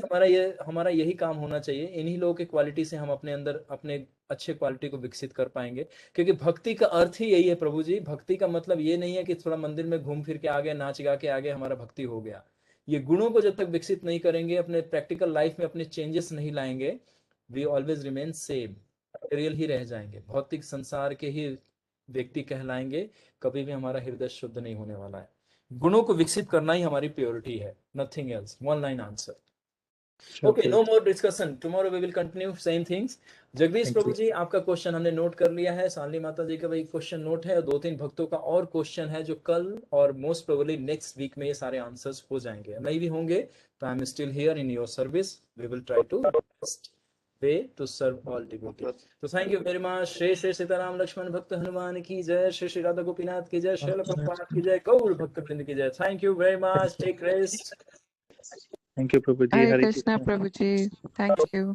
हमारा यही काम होना चाहिए। इन्हीं लोगों की क्वालिटी से हम अपने अंदर अपने अच्छे क्वालिटी को विकसित कर पाएंगे। क्योंकि भक्ति का अर्थ ही यही है प्रभु जी। भक्ति का मतलब ये नहीं है कि थोड़ा मंदिर में घूम फिर के आ गए, नाच गा के आ गए, हमारा भक्ति हो गया। ये गुणों को जब तक विकसित नहीं करेंगे, अपने प्रैक्टिकल लाइफ में अपने चेंजेस नहीं लाएंगे, we always remain same, material ही रह जाएंगे, भौतिक संसार के ही व्यक्ति कहलाएंगे। कभी भी हमारा हृदय शुद्ध नहीं होने वाला है। गुणों को विकसित करना ही हमारी प्योरिटी है, nothing else. One line answer. Okay, no more discussion, tomorrow we will continue same things. Jagdish Prabhu ji, आपका क्वेश्चन हमने नोट कर लिया है, सानली माता जी का भी क्वेश्चन नोट है, और 2-3 भक्तों का और क्वेश्चन है जो कल और मोस्ट प्रोबेबली नेक्स्ट वीक में ये सारे आंसर्स हो जाएंगे। नहीं भी होंगे तो I am still here in your service, we will try to best way to serve all devotees. तो thank you very much. Shri Shri Sitaram Lakshman भक्त हनुमान की जय, श्री श्री राधा गोपीनाथ की जय, श्रील प्रभुपाद की जय, गौर भक्त वृंद की जय। Thank you very much, take rest. Thank you प्रभु जी। हरे कृष्णा प्रभु जी, थैंक यू।